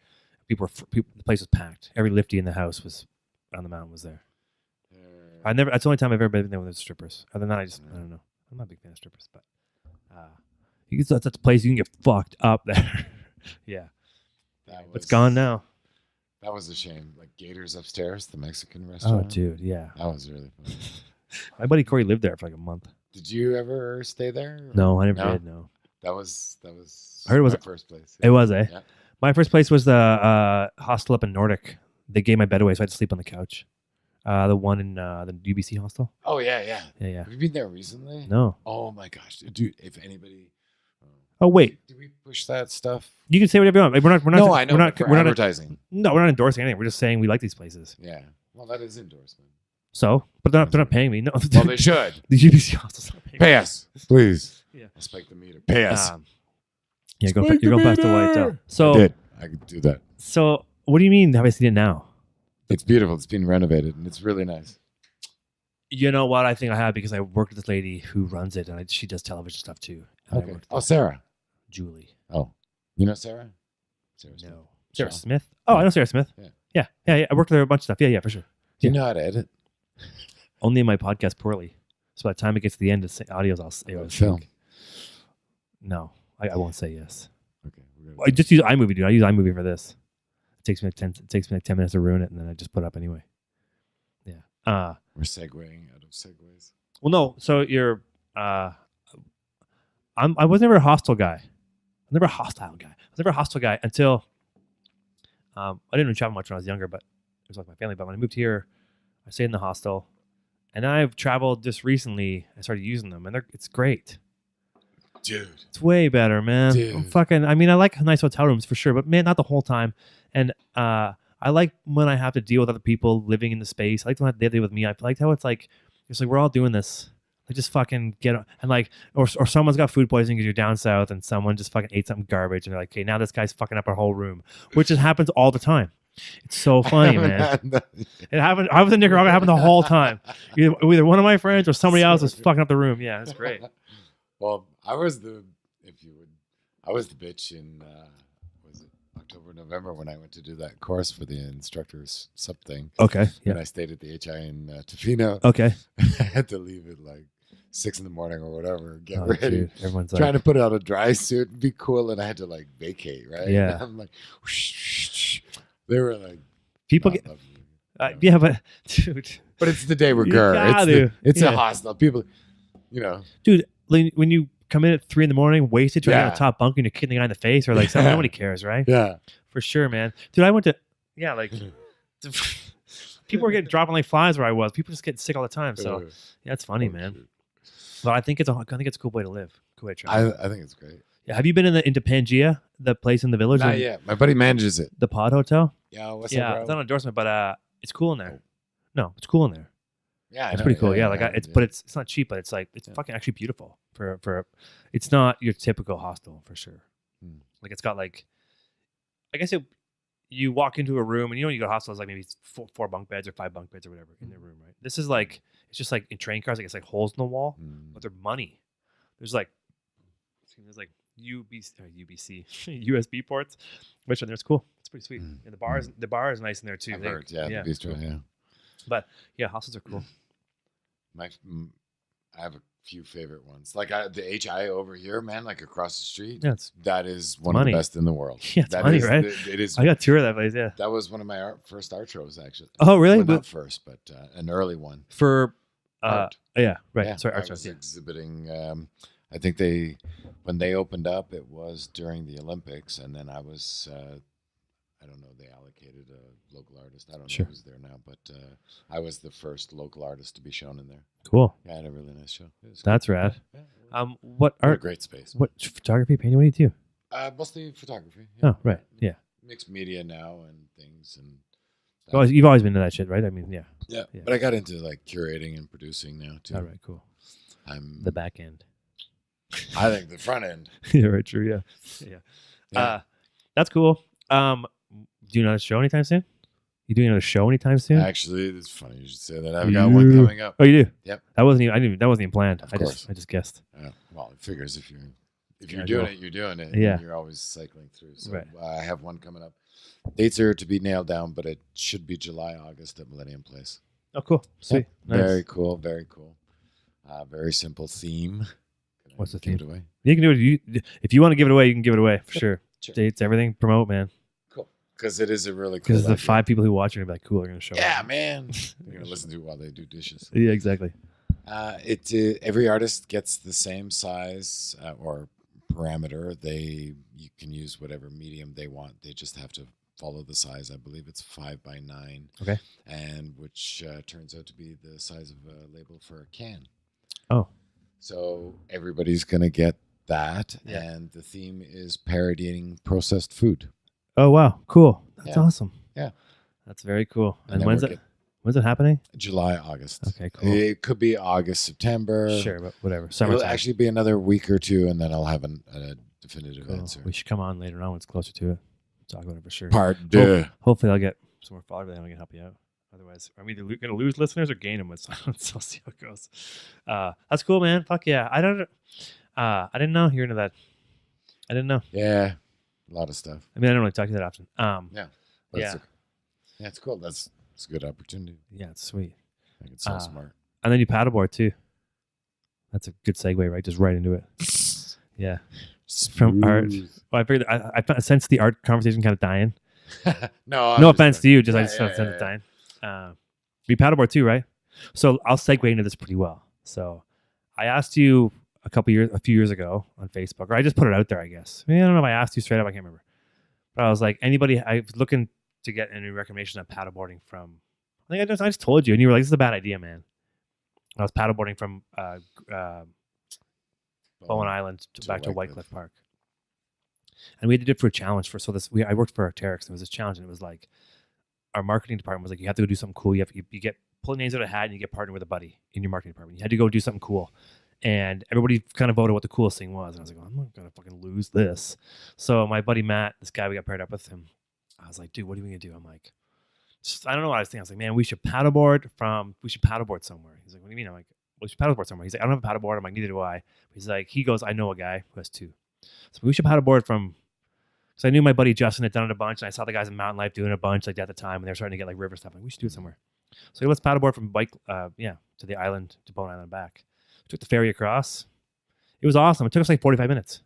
The place was packed. Every lifty in the house was on the mountain was there. That's the only time I've ever been there with strippers. Other than that, I don't know. I'm not a big fan of strippers, but that's a place you can get fucked up there. Yeah, it's gone now. That was a shame. Like Gators upstairs, the Mexican Oh, restaurant. dude, yeah. That was really fun. My buddy Corey lived there for like a month. Did you ever stay there? No, I never did. No. That was I heard it was my first place. It was, eh? Yeah. My first place was the hostel up in Nordic. They gave my bed away, so I had to sleep on the couch. The one in the UBC hostel. Oh yeah. Yeah. Have you been there recently? No. Oh my gosh, dude! If anybody. Oh wait. Did we push that stuff? You can say whatever you want. Like, we're not. No, I know. We're not. For We're not advertising. No, we're not endorsing anything. We're just saying we like these places. Yeah. Well, that is endorsement. So, but they're not paying me. No. Well, they should. The UBC hostel's not paying Pay us, please. Yeah. I'll spike the meter. Pay us. Yeah, you're going past the white. So I could do that. So, what do you mean? Have I seen it now? It's beautiful. It's been renovated, and it's really nice. You know what? I think I have because I work with this lady who runs it, and she does television stuff too. Okay. Oh, Sarah. Julie. Oh, you know Sarah? Sarah Smith. No. Sarah Smith? Oh, I know Sarah Smith. Yeah. I worked with her a bunch of stuff. Yeah, for sure. Do you know how to edit? Only in my podcast poorly. So by the time it gets to the end of audios, I'll say film. No, I won't say yes. Okay. I just use iMovie, dude. I use iMovie for this. It takes me like 10 minutes to ruin it, and then I just put it up anyway. Yeah. We're segueing out of segues. Well, no. So you're. I was never a hostile guy. I was never a hostile guy until. I didn't really travel much when I was younger, but it was like my family. But when I moved here, I stayed in the hostel, and I've traveled just recently. I started using them, and it's great. Dude, it's way better, man. I mean, I like nice hotel rooms for sure, but man, not the whole time. And I like when I have to deal with other people living in the space. I like when they have to deal with me. I like how it's like we're all doing this. Like just fucking get and like, or someone's got food poisoning because you're down south, and someone just fucking ate something garbage, and they're like, okay, now this guy's fucking up our whole room, which just happens all the time. It's so funny, man. It happened. I was in Nicaragua. It happened the whole time. Either one of my friends or somebody else was fucking up the room. Yeah, it's great. Well, I was the bitch in was it October, November when I went to do that course for the instructors sub thing. Okay. Yeah. And I stayed at the HI in Tofino. Okay. I had to leave at like 6 a.m. or whatever. Get ready. Dude. Everyone's trying to put on a dry suit and be cool, and I had to like vacate, right? Yeah. And I'm like, whoosh. They were like, people get. Yeah, but dude. But it's the de rigueur. It's a hostel. People, dude. When you come in at 3 a.m, wasted, trying to get on the top bunk, and you're kicking the guy in the face, or like something, nobody cares, right? Yeah, for sure, man. Dude, I went to people were getting dropping like flies where I was. People just get sick all the time. So yeah, it's funny, man. Shit. But I think it's a cool way to live. Cool way to travel. I think it's great. Yeah, have you been into Pangea, the place in the village? Not yet. My buddy manages it. The Pod Hotel. Yeah, it's not an endorsement, but it's cool in there. No, it's cool in there. Yeah, it's pretty cool. Yeah, but it's not cheap, but it's like it's fucking actually beautiful. For it's not your typical hostel for sure. Like it's got like, I guess you walk into a room and you go to hostels like maybe 4 bunk beds or 5 bunk beds or whatever in their room, right? This is like it's just like in train cars, like it's like holes in the wall, but they're money. There's like UBC USB ports, which are there. It's cool. It's pretty sweet. And the bar is nice in there too. I've heard, the bistro, yeah. But yeah, hostels are cool. I have a few favorite ones. Like the HI over here, man, like across the street. Yeah, that is one of the best in the world. Yeah, it's money, right? It is. I got a tour of that place. Yeah, that was one of my first art shows, actually. Oh, really? Well, not first, but an early one for art. Yeah, right. Yeah, sorry, art shows. Exhibiting. I think when they opened up, it was during the Olympics, and then I was. I don't know. They allocated a local artist. I don't know who's there now, but I was the first local artist to be shown in there. Cool. Yeah, I had a really nice show. That's rad. Yeah, what art? A great space. What photography, painting? What do you do? Mostly photography. Yeah. Oh, right. Yeah. Mixed media now and things and. You've always been into that shit, right? I mean, yeah. Yeah. But I got into like curating and producing now too. All right, cool. I'm the back end. I think the front end. Yeah, right. True. Yeah. That's cool. Do you know another show anytime soon? You doing another show anytime soon? Actually, it's funny you should say that. I've got one coming up. Oh, you do? Yep. That wasn't even planned. Of course. I just guessed. Well, it figures if you're doing it, you're doing it. Yeah. You're always cycling through. So right. I have one coming up. Dates are to be nailed down, but it should be July, August at Millennium Place. Oh, cool. Sweet. Nice. Very cool. Very cool. Very simple theme. What's the theme? Give it away? You can do it. If you want to give it away, you can give it away for sure. Dates, everything. Promote, man. Cool. Because it is a really cool Because the idea. 5 people who watch it are gonna be like, cool, they're gonna show Yeah, up. man. They're going to listen to it while they do dishes. Yeah, exactly. Every artist gets the same size or parameter. You can use whatever medium they want. They just have to follow the size. I believe it's 5x9. Okay. And which turns out to be the size of a label for a can. Oh. So everybody's going to get that. Yeah. And the theme is parodying processed food. Oh, wow. Cool. That's awesome. Yeah. That's very cool. And then when's it happening? July, August. Okay, cool. It could be August, September. Sure, but whatever. It'll Summertime. actually be another week or two, and then I'll have a definitive Cool. answer. We should come on later on when it's closer to it. Talk about it for sure. Part deux. Hopefully I'll get some more follow then I can help you out. Otherwise, I'm either going to lose listeners or gain them. So I'll see how it goes. That's cool, man. Fuck yeah. I didn't know you're into that. I didn't know. Yeah, a lot of stuff. I mean, I don't really talk to you that often. Yeah. It's cool. It's a good opportunity. Yeah, it's sweet. I think it's so smart. And then you paddleboard too. That's a good segue, right? Just right into it. Yeah. From art. Well, I figured I sense the art conversation kind of dying. No offense to you. Just I just yeah, sense it dying. You paddleboard too, right? So I'll segue into this pretty well. So I asked you a few years ago on Facebook, or I just put it out there, I guess. I don't know if I asked you straight up. I can't remember. But I was like, I was looking to get any recommendation on paddleboarding from. I think I just told you, and you were like, "This is a bad idea, man." I was paddleboarding from Bowen Island back to Whitecliff Park, and we did it for a challenge. I worked for Arc'teryx, and it was this challenge, and it was like our marketing department was like, "You have to go do something cool. You get pull names out of a hat, and you get partnered with a buddy in your marketing department. You had to go do something cool." And everybody kind of voted what the coolest thing was. And I was like, I'm not going to fucking lose this. So my buddy Matt, this guy we got paired up with him, I was like, dude, what are we going to do? I'm like, I don't know what I was thinking. I was like, man, we should paddleboard somewhere. He's like, what do you mean? I'm like, we should paddleboard somewhere. He's like, I don't have a paddleboard. I'm like, neither do I. He's like, I know a guy who has 2. So we should paddleboard because I knew my buddy Justin had done it a bunch. And I saw the guys in Mountain Life doing a bunch like at the time. And they were starting to get like river stuff. I'm like, we should do it somewhere. So let's paddleboard from to the island, to Bowen Island back. Took the ferry across. It was awesome. It took us like 45 minutes.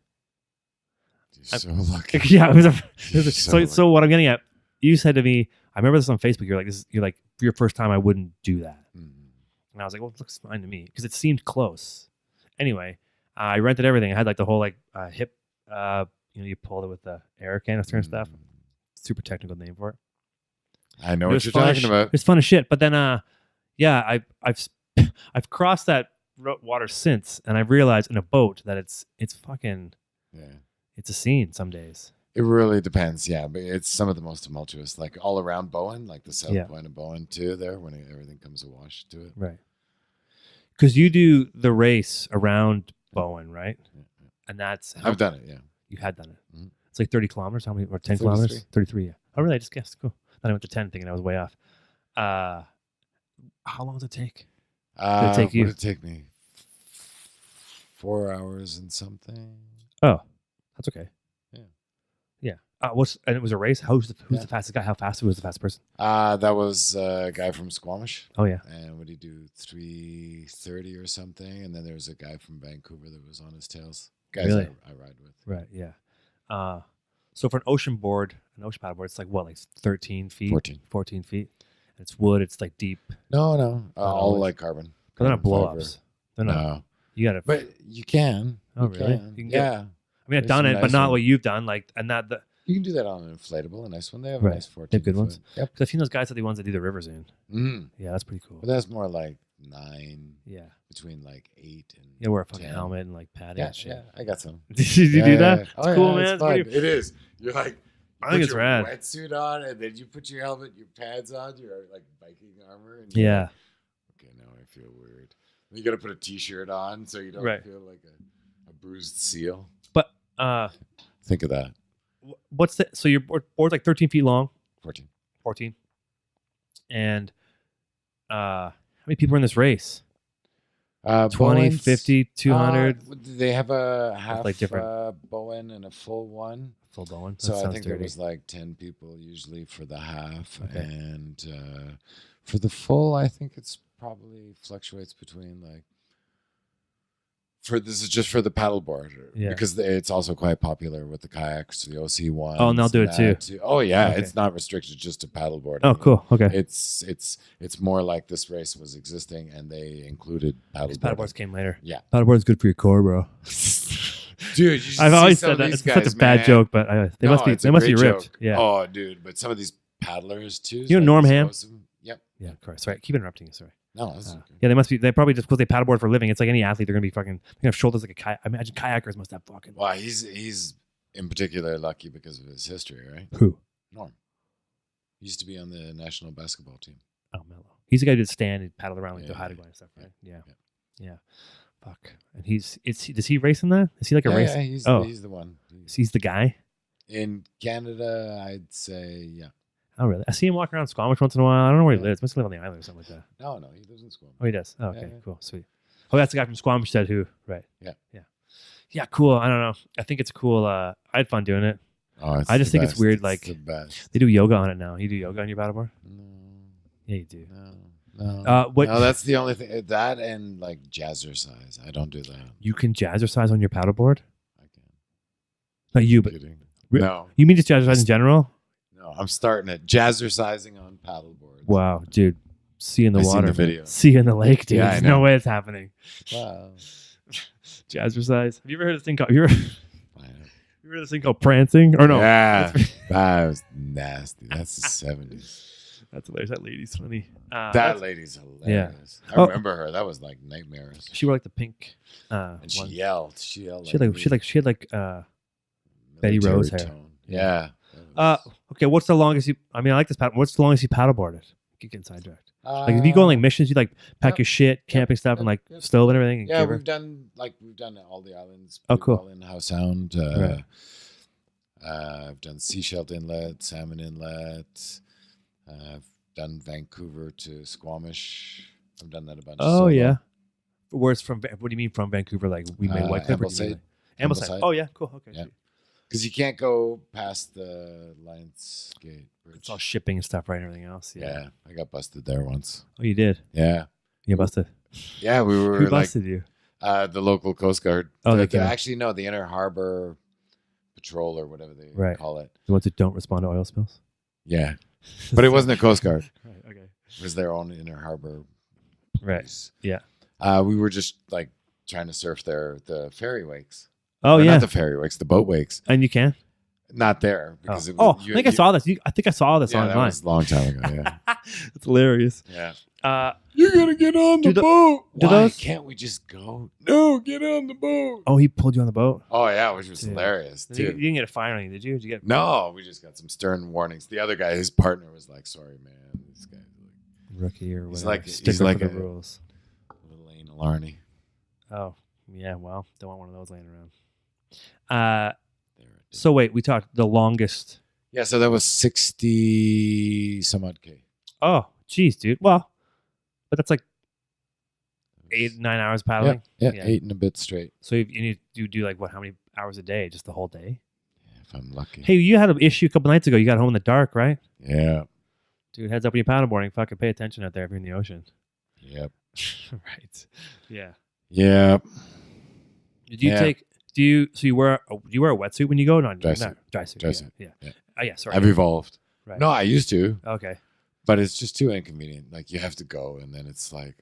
You're so lucky. Yeah, it was so what I'm getting at, you said to me, I remember this on Facebook, you're like, for your first time, I wouldn't do that. And I was like, well, it looks fine to me because it seemed close. Anyway, I rented everything. I had like the whole like hip, you pulled it with the air canister and stuff. Super technical name for it. I know what you're talking about. It's fun as shit. But then, I've crossed that water since, and I've realized in a boat that it's fucking it's a scene some days. It really depends, but it's some of the most tumultuous, like all around Bowen, like the south point of Bowen too, there when everything comes awash to it, right? Because you do the race around Bowen, right? And that's I've done it. You had done it. It's like 30 kilometers. How many? Or 10 kilometers? 33. Yeah. Oh, really? I just guessed. Cool. Then I went to 10, thinking I was way off. How long does it take? Did it take me 4 hours and something? Oh, that's okay. Yeah. And it was a race. Who's the fastest guy? How fast? Who was the fastest person? That was a guy from Squamish. Oh yeah. And what did he do? 3:30 or something. And then there was a guy from Vancouver that was on his tails. Guys really? I ride with. Right. Yeah. So for an ocean paddleboard, it's like what, like 13 feet? 14 feet. And it's wood. It's like deep. No. All like carbon. But they're not blow-ups. They're not. No. You got to. But you can. Oh, really? You can. I mean, I've done it, but not what you've done. Like, and that. You can do that on an inflatable, a nice one. They have a nice 14. They have good ones. Yep. Because I've seen those guys are the ones that do the rivers in. Yeah, that's pretty cool. But that's more like 9. Yeah. Between like 8 and. Yeah, wear a fucking helmet and like padding and shit. Yeah, I got some. Did you do that? Yeah. It's cool, man. It is. You're like. I think it's rad. Wetsuit on, and then you put your helmet, your pads on, your like biking armor. And yeah. Okay, now I feel weird. You got to put a t-shirt on so you don't feel like a bruised seal. But think of that. What's the so your board's like 13 feet long? 14. And how many people are in this race? 20, Bowen's, 50, 200. They have a half like different Bowen and a full one. Full Bowen. So I think there was like 10 people usually for the half. Okay. And for the full, I think it's probably fluctuates between like this is just for the paddleboard. Yeah. Because it's also quite popular with the kayaks, the OC ones. Oh, and they'll do it too. Oh yeah, Okay. it's not restricted just to paddleboarding. Oh, cool. Okay. It's more like this race was existing and they included paddleboard. Paddleboards came later. Yeah. Paddleboard's good for your core, bro. Dude, you I've always said that. It's such a bad joke, but they must be ripped. Joke. Yeah. Oh, dude, but some of these paddlers too. You know Norm Ham? Yep. Yeah, of course. Sorry, keep interrupting you. Sorry. No, that's okay. Yeah, they must be. They probably just because they paddleboard for a living. It's like any athlete. They're gonna be fucking. They're gonna have shoulders like a kayak. I imagine kayakers must have fucking. Well, he's in particular lucky because of his history, right? Who? Norm. He used to be on the national basketball team. Oh, Mello. He's the guy who did stand and paddled around like the Haida and stuff, right? Yeah. Fuck. And does he race in that? Is he like a race? Yeah, he's the one. He's the guy. In Canada, I'd say yeah. Oh, really? I see him walking around Squamish once in a while. I don't know where he lives. Must live on the island or something like that. No, he lives in Squamish. Oh, he does. Oh, okay, Yeah. cool, sweet. Oh, that's the guy from Squamish said who? Right. Yeah, cool. I don't know. I think it's cool. I had fun doing it. Oh, I just think best. it's weird. It's like the best. they do yoga on it now. You do yoga on your paddleboard? No, Yeah, you do. no. What? No, that's the only thing. That and like jazzercise. I don't do that. You can jazzercise on your paddleboard? I can. Not you, but Kidding. Re- No, you mean just jazzercise in general? no. I'm starting it. Jazzercising on paddleboards. Wow, dude. See you in the I seen water. the video. Man. See you in the lake, dude. Yeah, I There's know. no way it's happening. Wow. Jazzercise. Have you ever heard of this thing called? You ever I know. heard of this thing called prancing? Or no? Yeah, that was nasty. That's the 70s. That's hilarious. That lady's funny. That lady's hilarious. I remember her. That was like nightmares. She wore like the pink. And she yelled. She yelled. She had like Betty Rose hair. Tone. Yeah. Okay. What's the longest you? I mean, I like this paddle. What's the longest you paddleboarded? Keep getting sidetracked. Like if you go on like missions, you like pack your shit, camping stuff, and like stove and everything. And yeah, we've done all the islands. Oh, cool. All in Howe Sound. Right. I've done Seashell Inlet, Salmon Inlet. I've done Vancouver to Squamish. I've done that a bunch. Oh yeah. Where's from? What do you mean from Vancouver? Like we made White Cliff? Ambleside. Oh yeah, cool. Okay. Yeah. Because you can't go past the Lionsgate Bridge. It's all shipping and stuff, right? And everything else. Yeah, I got busted there once. Oh, you did? Yeah. You busted? Yeah, we were Who busted you? The local Coast Guard. Oh, actually, no, the Inner Harbor Patrol or whatever they call it. The ones that don't respond to oil spills? Yeah. But it wasn't a Coast Guard. Right, okay. It was their own Inner Harbor Right. police. Yeah. We were just like trying to surf the ferry wakes. Oh, Or yeah. Not the ferry wakes, the boat wakes. And you can? Not there. Because I think I saw this. I think I saw this online. That was a long time ago, yeah. It's hilarious. Yeah. You're going to get on the boat. Why can't we just go? No, get on the boat. Oh, he pulled you on the boat? Oh, yeah, which was hilarious, too. You didn't get a fine on you, did you? Did you get? No, we just got some stern warnings. The other guy, his partner, was like, sorry, man. This guy's like... Rookie or He's whatever. he's like the rules. Little anal Arnie. Oh, yeah, well, don't want one of those laying around. So wait, we talked the longest. Yeah, so that was 60 some odd K. Oh, geez, dude. Well, but that's like 8-9 hours paddling. Yeah, 8 and a bit straight. So you do like what? How many hours a day? Just the whole day? Yeah, if I'm lucky. Hey, you had an issue a couple nights ago. You got home in the dark, right? Yeah. Dude, heads up when you're paddleboarding. Fucking pay attention out there if you're in the ocean. Yep. Right. Yeah. Yep. Did you take? Do you wear a wetsuit when you go? No, dry suit. Dry suit. Dry suit. Yeah. Oh yeah. Sorry. I've evolved. Right. No, I used to. Okay. But it's just too inconvenient. Like you have to go, and then it's like,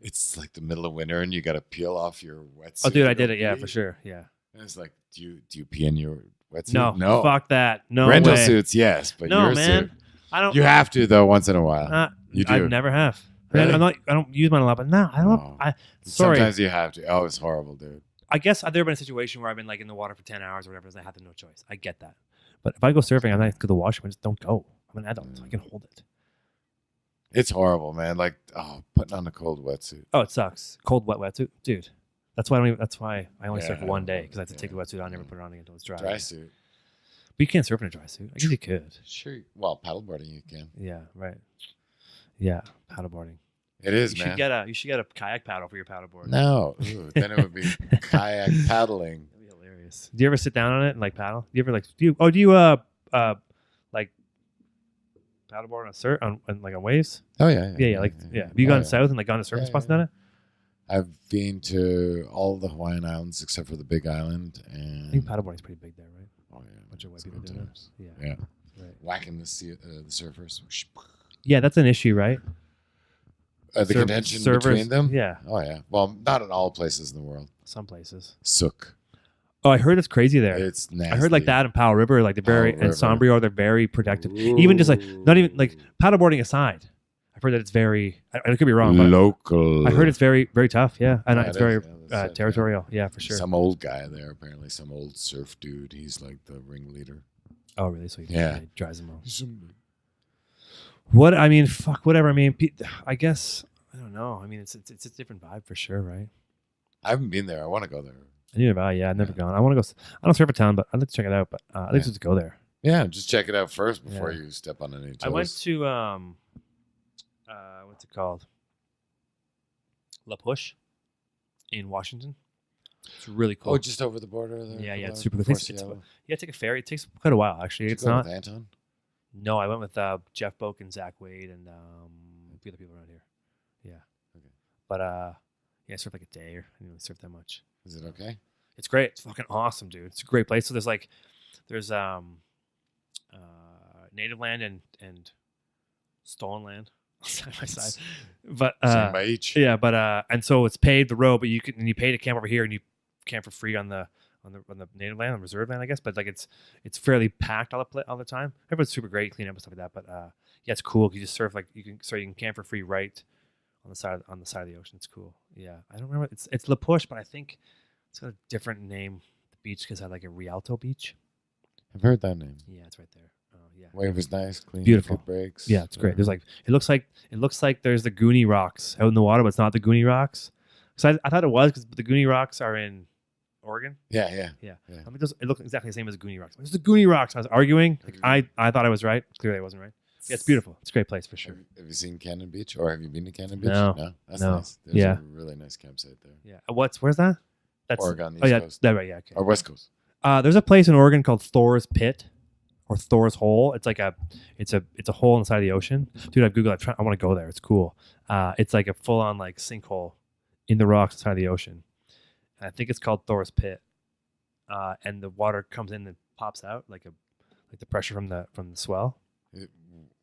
it's like the middle of winter, and you got to peel off your wetsuit. Oh, dude, I did it. Yeah, for sure. Yeah. And it's like, do you pee in your wetsuit? No. Fuck that. No Rental way. suits, yes, but no, your man. suit. I don't. You have to though once in a while. You do. I never have. Really? I don't use mine a lot, but no, I don't. Oh. Sorry. Sometimes you have to. Oh, it's horrible, dude. I guess I've never been in a situation where I've been like in the water for 10 hours or whatever, and I have no choice. I get that. But if I go surfing, I'm not going to the washroom. I just don't go. I'm an adult. So I can hold it. It's horrible, man. Like, putting on a cold wetsuit. Oh, it sucks. Cold, wet wetsuit, dude. That's why I only surf for one day because I have to take the wetsuit on, never put it on again until it's dry. Dry suit. But you can't surf in a dry suit. I guess you could. Sure. Well, paddleboarding you can. Yeah. Right. Yeah. Paddleboarding. It is, man. You should get a kayak paddle for your paddleboard. No. Ooh, then it would be kayak paddling. That'd be hilarious. Do you ever sit down on it and like paddle? Do you ever like do you like paddleboard on surf on like on waves? Oh yeah. Yeah. Have you gone south and like gone to surfing spots and done it? I've been to all the Hawaiian Islands except for the Big Island, and I think paddleboarding's pretty big there, right? oh yeah, A bunch of white it's people good doing it. times. Yeah. Yeah, Right. whacking the surfers. Yeah, that's an issue, right? The contention between them. Yeah. Oh yeah. Well, not in all places in the world. Some places. Sook. Oh, I heard it's crazy there. It's nasty. I heard like that in Powell River, like and Sombrio, they're very protective. Ooh. Even just like not even like paddleboarding aside, I've heard that it's very. I could be wrong, but local. I heard it's very very tough. Yeah, and Yeah, it's it very is. Yeah, territorial. Yeah, for sure. Some old guy there, apparently, some old surf dude. He's like the ringleader. Oh, really? So he drives them all. What I mean, fuck, whatever. I mean, I guess I don't know. I mean, it's a different vibe for sure, right? I haven't been there. I want to go there. I need to buy. Yeah, I've never gone. I want to go. I don't surf a town, but I'd like to check it out. But I'd like to just go there. Yeah, just check it out first before you step on any toes. I went to what's it called? La Push in Washington. It's really cool. Oh, just over the border there. Yeah, it's super good. Take a ferry. It takes quite a while actually. Did you go with Anton? No, I went with Jeff Boak and Zach Wade and a few other people around here. Yeah. Okay. But I surfed like a day, or I didn't really surf that much. Is it okay? It's great. It's fucking awesome, dude. It's a great place. So there's native land and stolen land side by side. But same by each. Yeah, but and so it's paved the road, but you pay to camp over here and you camp for free on the native land, on reserve land, I guess. But like it's fairly packed all the time. Everyone's super great, clean up and stuff like that. But yeah, it's cool. You just surf you can camp for free right on the side of the ocean. It's cool. Yeah, I don't remember. It's La Push, but I think it's got a different name. The beach because I like a Rialto Beach. I've heard that name. Yeah, it's right there. Yeah, wave was nice, clean, beautiful, good breaks. Yeah, it's great. There's it looks like there's the Goonie Rocks out in the water, but it's not the Goonie Rocks. So I thought it was because the Goonie Rocks are in Oregon. Yeah. I mean, it looks exactly the same as the Goonie Rocks. It's the Goonie Rocks. I was arguing. Like I thought I was right. Clearly, I wasn't right. Yeah, it's beautiful. It's a great place for sure. Have you seen Cannon Beach, or have you been to Cannon Beach? No, that's nice. There's a really nice campsite there. Yeah, where's that? That's Oregon. East Coast. That right. Yeah, okay. Or West Coast. There's a place in Oregon called Thor's Pit. Or Thor's Hole. It's like it's a hole inside the ocean. Dude, I've Googled. I want to go there. It's cool. It's like a full on like sinkhole in the rocks inside the ocean. And I think it's called Thor's Pit. And the water comes in and pops out like the pressure from the swell.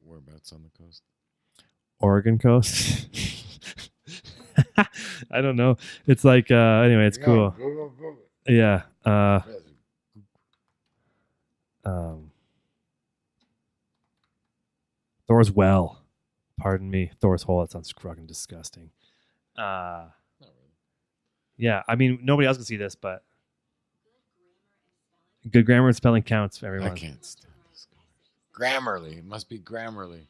Whereabouts on the coast? Oregon coast. I don't know. It's like anyway. It's cool. Go. Yeah. Thor's Well. Pardon me. Thor's Hole. That sounds fucking disgusting. Not really. Yeah, I mean, nobody else can see this, but good grammar and spelling counts for everyone. I can't stand this. Grammarly. It must be Grammarly.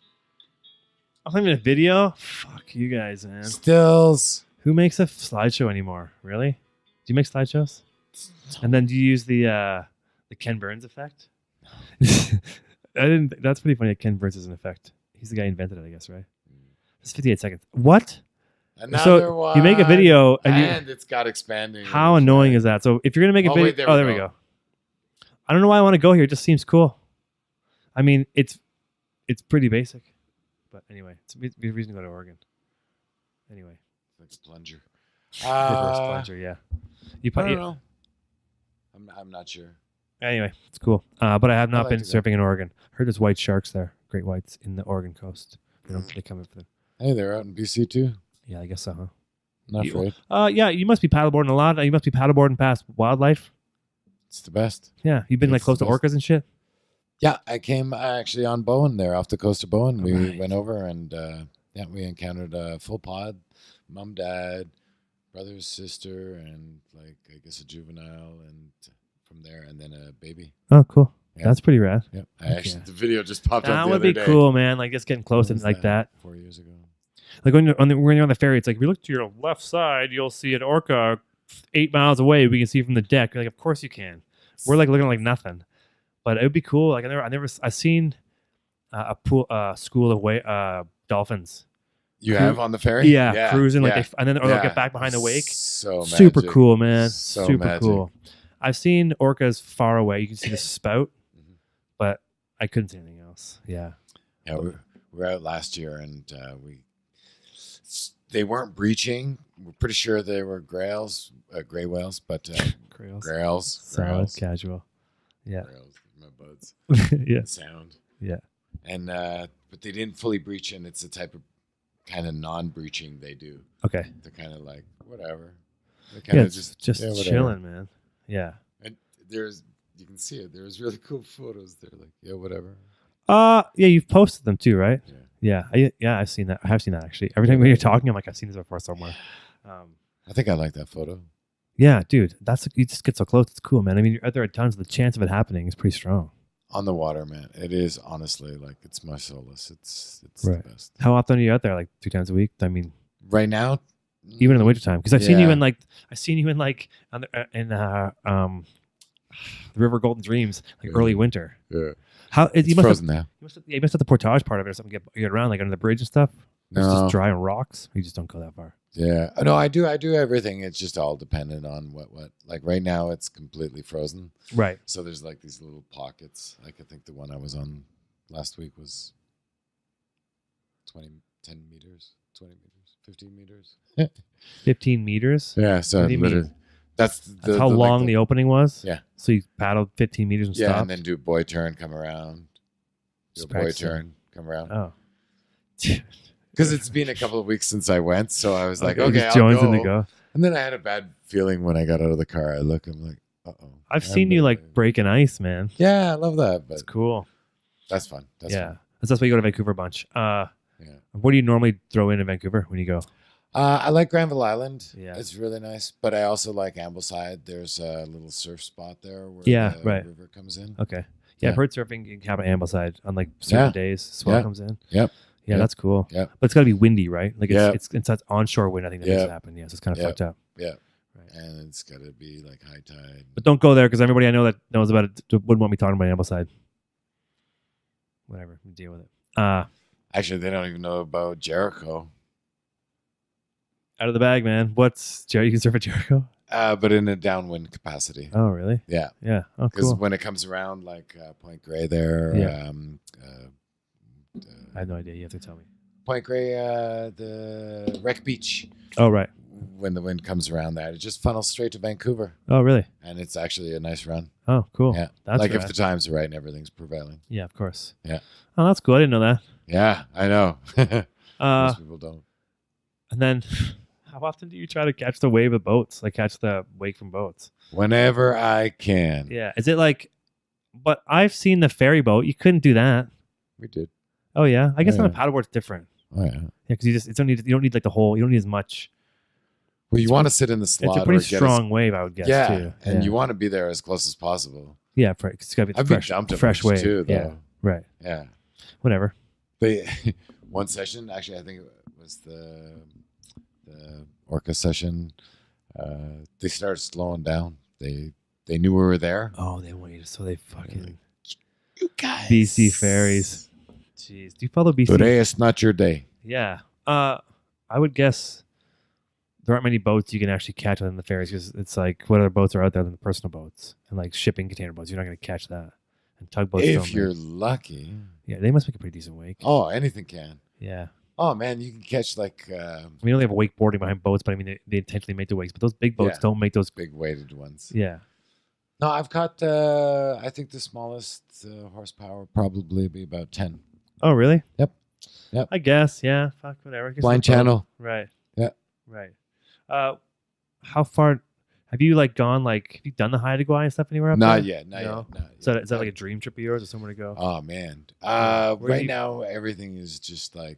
I'm having a video? Fuck you guys, man. Stills. Who makes a slideshow anymore? Really? Do you make slideshows? And then do you use the Ken Burns effect? That's pretty funny that Ken Burns is an effect. He's the guy who invented it, I guess, right? It's 58 seconds. What? Another one. You make a video and it's got expanding. How annoying is that? So if you're gonna make a video, wait, there we go. I don't know why I want to go here. It just seems cool. I mean, it's pretty basic, but anyway, it's a reason to go to Oregon. Anyway, like a plunger. Reverse plunger, yeah. I don't know. I'm not sure. Anyway, it's cool. But I have not been to surfing in Oregon. Heard there's white sharks there, great whites in the Oregon coast. They come in for them. Hey, they're out in BC too. Yeah, I guess so, huh? Not afraid. Yeah, you must be paddleboarding a lot. You must be paddleboarding past wildlife. It's the best. Yeah, you've been like close to orcas and shit. Yeah, I came actually on Bowen there, off the coast of Bowen. We went over and we encountered a full pod, mom, dad, brother, sister, and like I guess a juvenile, and from there, and then a baby. Oh, cool. Yeah. That's pretty rad. Yeah, the video just popped up. That would be cool, man. Like just getting close and like that. 4 years ago. Like when you're on the ferry, it's like if you look to your left side, you'll see an orca 8 miles away. We can see from the deck. You're like, of course you can. We're like looking like nothing, but it would be cool. Like I've seen a school of dolphins. You have on the ferry? Yeah, cruising like and then they'll get back behind the wake. So super cool, man. So super magic. Cool. I've seen orcas far away. You can see the spout, but I couldn't see anything else. Yeah. Yeah, we were out last year and they weren't breaching. we're pretty sure they were gray whales, but grails. Solid, casual. Yeah. Grails, my buds. Yeah. Sound. Yeah. And but they didn't fully breach, and it's a type of kind of non-breaching they do. Okay. They're kind of like whatever. They're kind of just chilling, man. Yeah. And you can see it. There's really cool photos. They're like, yeah, whatever. Yeah, you've posted them too, right? Yeah. I've seen that. I have seen that actually. Every time when you're talking, I'm like, I've seen this before somewhere. I think I like that photo. Yeah, dude, you just get so close. It's cool, man. I mean, you're out there at times. The chance of it happening is pretty strong. On the water, man. It is honestly like it's my solace. It's right. The best. How often are you out there? Like 2 times a week? I mean, right now, even in the wintertime, because I've seen you in like in the River Golden Dreams, like early winter. Yeah. You must frozen now. You must have the portage part of it or something. Get around like under the bridge and stuff. No, it's just dry on rocks. You just don't go that far. Yeah, no, I do everything. It's just all dependent on what. Like right now, it's completely frozen. Right. So there's like these little pockets. Like I think the one I was on last week was 10 meters, 20 meters, 15 meters. 15 meters. Yeah. So literally, that's how long the opening was. Yeah. So you paddled 15 meters and stopped. Yeah, and then do a buoy turn, come around. Do a buoy turn, come around. Oh. Because it's been a couple of weeks since I went, so I was like, okay, I'll go. In the go. And then I had a bad feeling when I got out of the car. I'm like, uh-oh. I've seen you like breaking ice, man. Yeah, I love that. But it's cool. That's fun. That's fun. That's why you go to Vancouver a bunch. Yeah. What do you normally throw in Vancouver when you go? I like Granville Island. Yeah. It's really nice. But I also like Ambleside. There's a little surf spot there where the river comes in. Okay. Yeah, I've heard surfing can happen at Ambleside on like certain days. Swell comes in. Yep. Yeah, that's cool. Yeah. But it's got to be windy, right? Like it's that onshore wind, I think that makes it happen. Yeah, so it's kind of fucked up. Yeah. Right. And it's got to be like high tide. But don't go there because everybody I know that knows about it wouldn't want me talking about Ambleside. Whatever. Deal with it. Actually, they don't even know about Jericho. Out of the bag, man. You can surf at Jericho? But in a downwind capacity. Oh, really? Yeah. Yeah. Oh, cool. Because when it comes around, like Point Grey there, I have no idea. You have to tell me. Point Grey, the Wreck Beach. Oh, right. When the wind comes around that, it just funnels straight to Vancouver. Oh, really? And it's actually a nice run. Oh, cool. Yeah. That's like if the times are right and everything's prevailing. Yeah, of course. Yeah. Oh, that's cool. I didn't know that. Yeah, I know. Most people don't. And then how often do you try to catch the wave of boats? Like catch the wake from boats? Whenever I can. Yeah. Is it like, but I've seen the ferry boat. You couldn't do that. We did. Oh, yeah. I guess on a paddleboard it's different. Oh, yeah. Yeah, because you don't need like the whole, you don't need as much. Well, you want to sit in the slot. It's a pretty strong wave, I would guess, too. And you want to be there as close as possible. Yeah, it's got to be the fresh wave. Too, though. Yeah, right. Yeah. Whatever. One session, actually, I think it was the Orca session. They started slowing down. They knew we were there. Oh, they want you to, so they fucking... You guys. BC ferries. Jeez. Do you follow BC? Today is not your day. Yeah. I would guess there aren't many boats you can actually catch on the ferries because it's like what other boats are out there than the personal boats and like shipping container boats. You're not going to catch that. And tugboats. If you're lucky. Yeah, they must make a pretty decent wake. Oh, anything can. Yeah. Oh man, you can catch like. We only have wakeboarding behind boats, but I mean they intentionally make the wakes. But those big boats don't make those big weighted ones. Yeah. No, I've caught. I think the smallest horsepower probably be about 10. Oh, really? Yep. I guess. Yeah. Fuck. Whatever. Blind channel. Right. Yeah. Right. How far have you like gone? Like, have you done the Haida-Gwaii and stuff anywhere up there? Not yet. Is that like a dream trip of yours or somewhere to go? Oh man. Right now everything is just like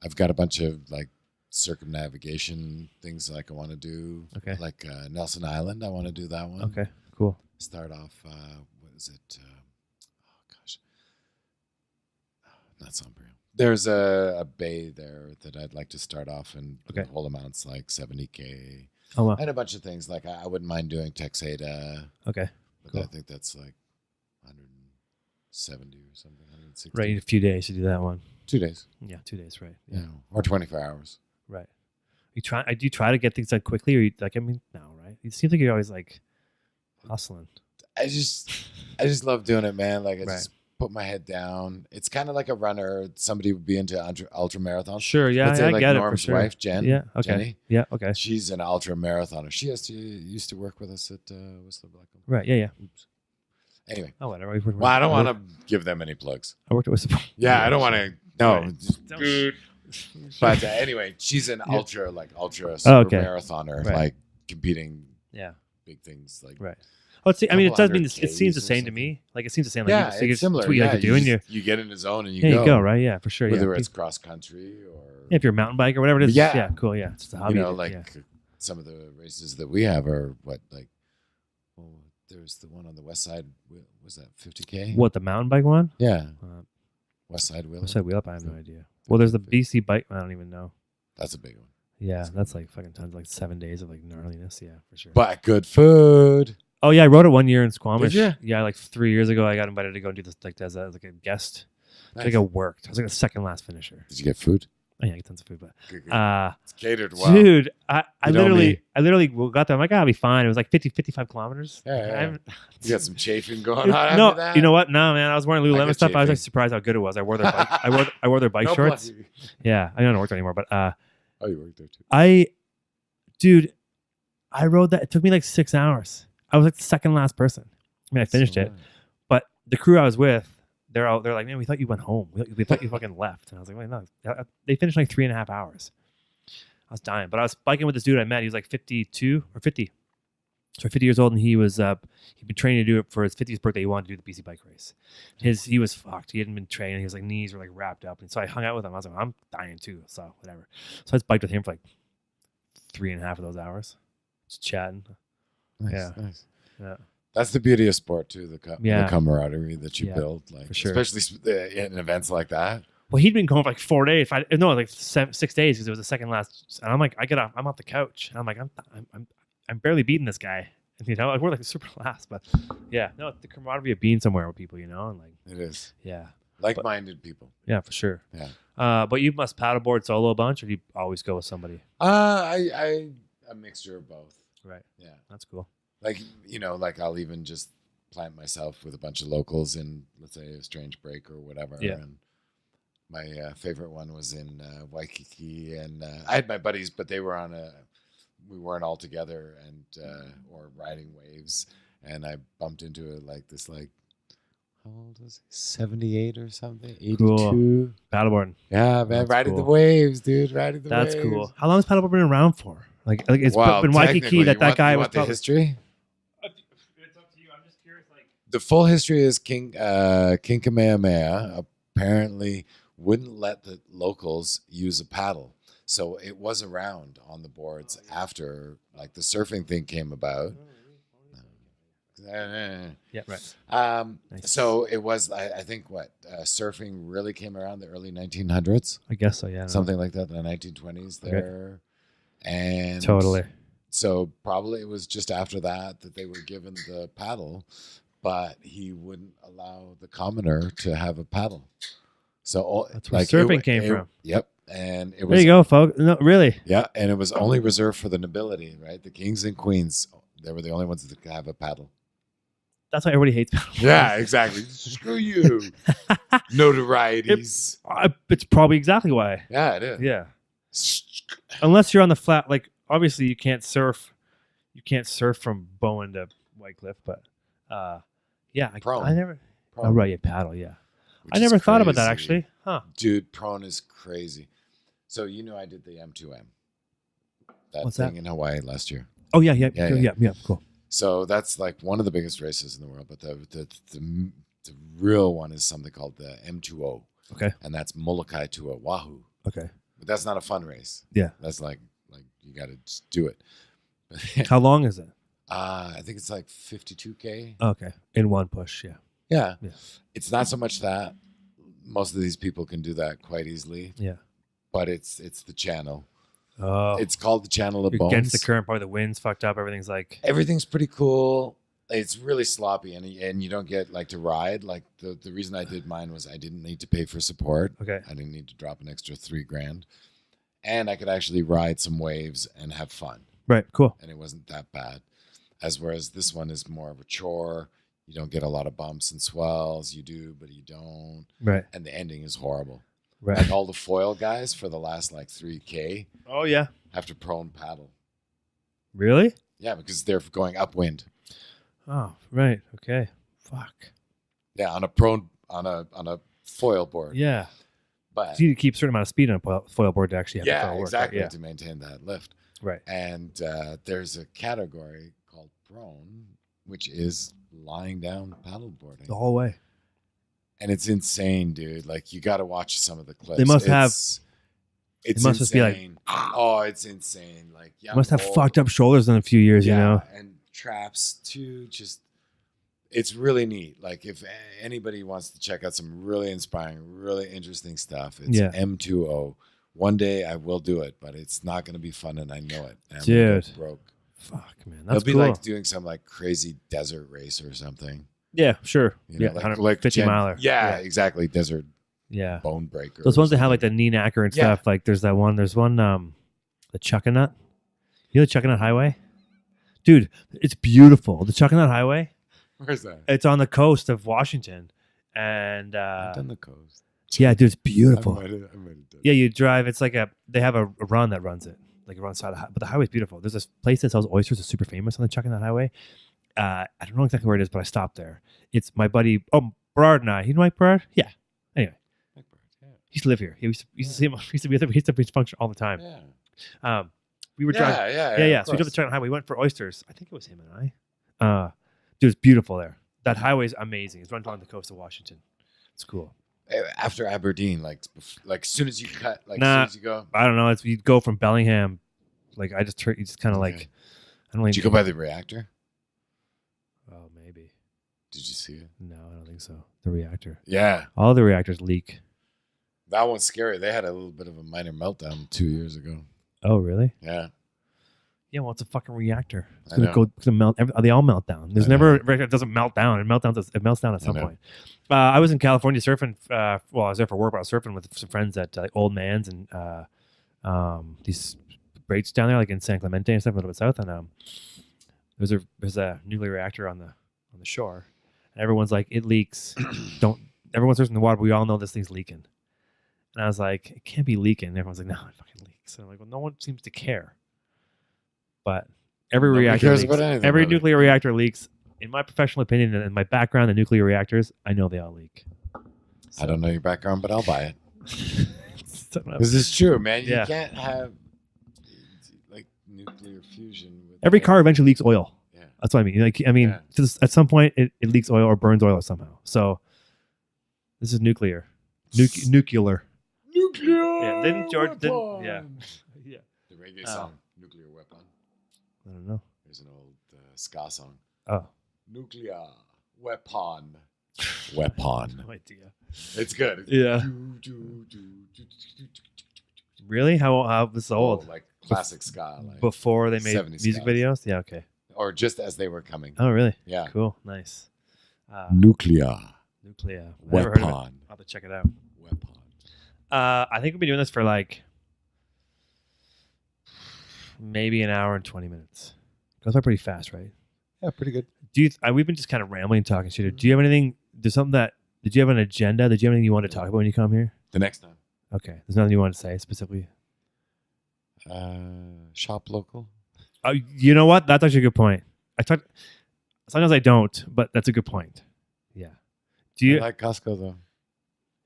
I've got a bunch of like circumnavigation things like I want to do. Okay. Like Nelson Island, I want to do that one. Okay. Cool. Start off. What is it? Oh gosh. Not Sombrio. There's a bay there that I'd like to start off, and the whole amount's like 70K. Oh, wow. And a bunch of things like I wouldn't mind doing Texada. Okay. But cool. I think that's like 170 or something, 160. Right, a few days to do that one. 2 days. Yeah, 2 days, right. Yeah. Or 24 hours. Right. Do you try to get things done quickly, or you like? I mean, no, right? It seems like you're always like hustling. I just love doing it, man. Like I just put my head down. It's kind of like a runner. Somebody would be into ultra marathons. Sure, yeah, Let's say I like get it Norm's for sure. wife, Jen. Yeah, okay. Jenny. Yeah, okay. She's an ultra marathoner. She used to work with us at Whistler Blackcomb. Right, yeah. Oops. Anyway. Oh, whatever. Well, I don't want to give them any plugs. I worked at Whistler. Yeah, I don't want to. No. Right. Dude. But anyway, she's an ultra super marathoner, right. like competing big things. Like right. Oh, I mean, it does mean it seems the Ks or same to me. Like, it seems the same. Like, yeah, it's similar. That's what you like to do. You get in the zone and you you go, right? Yeah, for sure. Whether it's cross country or... Yeah, if you're a mountain bike or whatever it is. Yeah, cool, yeah. It's just a hobby. Some of the races that we have are there's the one on the west side. Was that 50K? What, the mountain bike one? Yeah. West Side Wheel Up. West Side Wheel Up, I have no idea. Well, there's the BC bike. I don't even know. That's a big one. Yeah, that's like fucking tons, like 7 days of like gnarliness. Yeah, for sure. But good food. Oh yeah, I rode it 1 year in Squamish. Did you? Yeah, like 3 years ago, I got invited to go and do this like as a guest. Nice. Like, I worked. I was like the second last finisher. Did you get food? Oh yeah, I get tons of food, but it's catered well. Dude, I literally got there. I'm like, I'll be fine. It was like 55 kilometers. Yeah. You got some chafing going on. No, after that? you know what? No, man, I was wearing Lululemon stuff. Chafing. I was like surprised how good it was. I wore their bike. I wore their bike shorts. Bloody. Yeah, I don't work there anymore, but oh, you worked there too. Dude, I rode that. It took me like 6 hours. I was like the second last person. I mean, I finished it, but the crew I was with, they're like, man, we thought you went home. We thought you fucking left. And I was like, wait, no. They finished like 3.5 hours. I was dying, but I was biking with this dude I met. He was like 52 or 50. So 50 years old, and he was he'd been training to do it for his 50th birthday. He wanted to do the BC bike race. He was fucked. He hadn't been training. His like knees were like wrapped up, and so I hung out with him. I was like, I'm dying too. So whatever. So I just biked with him for like 3.5 of those hours, just chatting. Nice. Yeah. That's the beauty of sport too. The camaraderie that you build, like for sure. Especially in events like that. Well, he'd been going for like 4 days. 6 days because it was the second last. And I'm like, I'm off the couch. And I'm like, I'm barely beating this guy. And, you know, like, we're like super last, but yeah, no, the camaraderie of being somewhere with people, you know, and like it is. Yeah, like-minded people. Yeah, for sure. Yeah. But you must paddleboard solo a bunch, or do you always go with somebody? A mixture of both. Right. Yeah, that's cool. Like, you know, like I'll even just plant myself with a bunch of locals in, let's say, a strange break or whatever. Yeah. And my favorite one was in Waikiki, and I had my buddies, but they were we weren't all together or riding waves. And I bumped into this how old was he? 78 or something? 82? Cool. Paddleboarding. Yeah, man. Riding the waves, dude. Riding the waves. That's cool. How long has paddleboard been around for? Like it's been Waikiki that guy was the history? It's up to you. I'm just curious. Like the full history is King Kamehameha apparently wouldn't let the locals use a paddle. So it was around on the boards after like the surfing thing came about. Yeah, right. Nice. So it was, I think, surfing really came around the early 1900s. I guess so, yeah. Something like that, the 1920s there. And totally. So probably it was just after that they were given the paddle, but he wouldn't allow the commoner to have a paddle. So that's where surfing came from. Yep. And it was, there you go, folks. No, really? Yeah, and it was only reserved for the nobility, right? The kings and queens, they were the only ones that could have a paddle. That's why everybody hates paddle. Yeah, exactly. Screw you. Notorieties. It's probably exactly why. Yeah, it is. Yeah. Unless you're on the flat, like obviously you can't surf. You can't surf from Bowen to Whitecliff, but yeah, I never. Prone. Oh right, yeah, paddle, yeah. I never thought about that actually, huh? Dude, prone is crazy. So I did the M2M. What's thing that? In Hawaii last year. Oh yeah, cool. So that's like one of the biggest races in the world, but the real one is something called the M2O. Okay. And that's Molokai to Oahu. Okay. But that's not a fun race. Yeah. That's like you got to just do it. How long is it? I think it's like 52K. Okay. In one push, yeah. Yeah. It's not so much that. Most of these people can do that quite easily. Yeah. But it's the channel. Oh. It's called the Channel of Bones. Against the current, probably the wind's fucked up. Everything's pretty cool. It's really sloppy, and you don't get to ride. Like the reason I did mine was I didn't need to pay for support. Okay. I didn't need to drop an extra $3,000, and I could actually ride some waves and have fun. Right. Cool. And it wasn't that bad. Whereas this one is more of a chore. You don't get a lot of bumps and swells. You do, but you don't. Right. And the ending is horrible. Right. Like all the foil guys for the last like 3K Oh yeah. have to prone paddle. Really? Yeah, because they're going upwind. Oh, right. Okay. Fuck. Yeah, on a foil board. Yeah. But So you need to keep a certain amount of speed on a foil board to actually have the yeah, foil work. exactly, Right? to maintain that lift. Right. And there's a category called prone, which is lying down paddleboarding. The whole way. And it's insane, dude. Like, you got to watch some of the clips. They must have. It's It must just be like. oh, it's insane. Like, You must have fucked up shoulders in a few years, yeah, you know? and traps too. Just, it's really neat. Like, if anybody wants to check out some really inspiring, really interesting stuff, it's M2O. One day I will do it, but it's not going to be fun, and I know it. And I'm gonna Dude. get broke. Fuck, man. That's It'll be cool. like doing some like crazy desert race or something. Yeah, sure. You know, yeah, like 50 miler. Yeah, exactly. Desert Yeah. bone breaker. Those ones that have like the knee knacker and Yeah. stuff. Like there's one, the Chuckanut. You know the Chuckanut Highway? Dude, it's beautiful. The Chuckanut Highway. Where's that? It's on the coast of Washington. And I've done the coast. yeah, dude, it's beautiful. I might have done Yeah, you drive. It's like they have a run that runs it. Like it runs side of but the highway's beautiful. There's this place that sells oysters that's super famous on the Chuckanut Highway. I don't know exactly where it is, but I stopped there. It's my buddy, Berard and I. You know Mike Berard? Yeah. Anyway. Mike Berard, yeah. He used to live here. He used to see him. He used to be there. He used to function all the time. Yeah. We were driving. Yeah. So we drove the Chuckanut Highway. We went for oysters. I think it was him and I. Dude, it's beautiful there. That highway is amazing. It's running along the coast of Washington. It's cool. After Aberdeen, like as soon as you cut, like Nah. as soon as you go. I don't know. It's you go from Bellingham. Like I just you just kind of like. I don't. Did you go by the reactor? Oh, maybe. Did you see it? No, I don't think so. The reactor. Yeah. All the reactors leak. That one's scary. They had a little bit of a minor meltdown 2 years ago. Oh, really? Yeah. Yeah, well, it's a fucking reactor. It's I gonna know. go melt. They all melt down. There's I never know. a reactor that doesn't melt down. It melts down at some I know. point. I was in California surfing. I was there for work, but I was surfing with some friends at Old Man's and these breaks down there, like in San Clemente and stuff, a little bit south. And there's a nuclear reactor on the shore, and everyone's like, it leaks. Everyone's searching the water, but we all know this thing's leaking. And I was like, it can't be leaking. And everyone's like, no, it fucking leaks. And I'm like, well, no one seems to care. But every Nobody reactor cares leaks. about anything Every about it. nuclear reactor leaks. In my professional opinion and in my background in nuclear reactors, I know they all leak. I don't know your background, but I'll buy it. So, This is true, man. You Yeah. can't have like nuclear fusion. With every car eventually leaks oil. Yeah. That's what I mean. Yeah. Just at some point it leaks oil or burns oil somehow. So this is nuclear. Nuclear. Nuclear. Yeah, didn't George? weapon. Yeah. The reggae song, Nuclear Weapon. I don't know. There's an old ska song. Oh, Nuclear Weapon. Weapon. no idea. It's good. Yeah. Really? How this is old? Like classic ska. Like, Before they made 70s music ska. videos? Yeah. Okay. or just as they were coming. Oh, really? Yeah. Cool. Nice. Nuclear Nuclear. I've never heard of it. Weapon. I'll have to check it out. Weapon. I think we've been doing this for like maybe an hour and 20 minutes. Goes by pretty fast, right? Yeah, pretty good. We've been just kind of rambling, talking shit. Do you have anything? Did you have an agenda? Did you have anything you want to talk about when you come here? The next time. Okay. There's nothing you want to say specifically? Shop local. You know what? That's actually a good point. Sometimes I don't, but that's a good point. Yeah. Do you I like Costco though.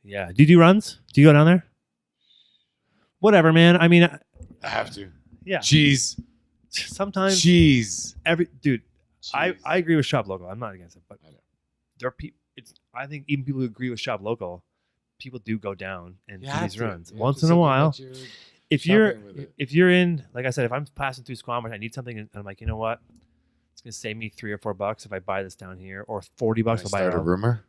Yeah. Do you do runs? Do you go down there? Whatever, man. I mean, I have to. yeah. Cheese. Sometimes Cheese. dude, I Cheese. agree with shop local. I'm not against it, but I know. there are people. I think even people who agree with shop local, people do go down and You do have these to. runs You have once to in a supplement while. your If you're shopping with it. if you're in, like I said, if I'm passing through Squamish, I need something, and I'm like, you know what? It's gonna save me $3 or $4 if I buy this down here, or $40 Can I I'll buy it. start a out. rumor?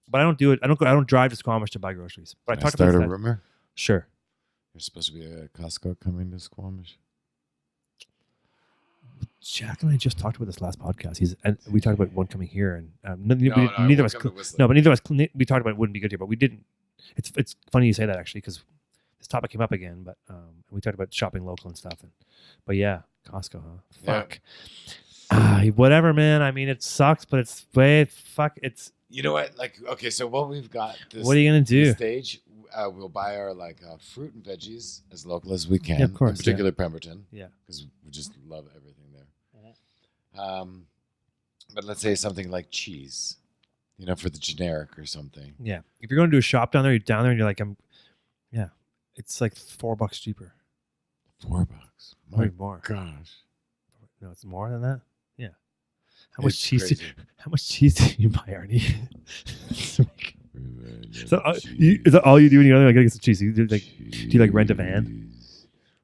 But I don't do it. I don't drive to Squamish to buy groceries. But Can I I talk start about a that. rumor? Sure. There's supposed to be a Costco coming to Squamish. Jack and I just talked about this last podcast. And we talked about one coming here, and neither of us. No, but neither of us. We talked about it wouldn't be good here, but we didn't. It's funny you say that actually, because this topic came up again. But we talked about shopping local and stuff. But yeah, Costco, huh? Yeah. Fuck. Whatever, man. I mean, it sucks, but it's it's. You know what? Like, okay, so what we've got this, What are you gonna do? this stage, we'll buy our fruit and veggies as local as we can. Yeah, of course, in particular Pemberton. Yeah. Because we just love everything there. But let's say something like cheese, for the generic or something. Yeah. If you're going to do a shop down there, you're down there and you're like, it's like $4 cheaper. $4. Maybe more. Gosh. No, it's more than that. Yeah. How It's crazy. much cheese do you buy, Arnie? Is is that all you do when you're like, I gotta get some cheese? Do you like rent a van?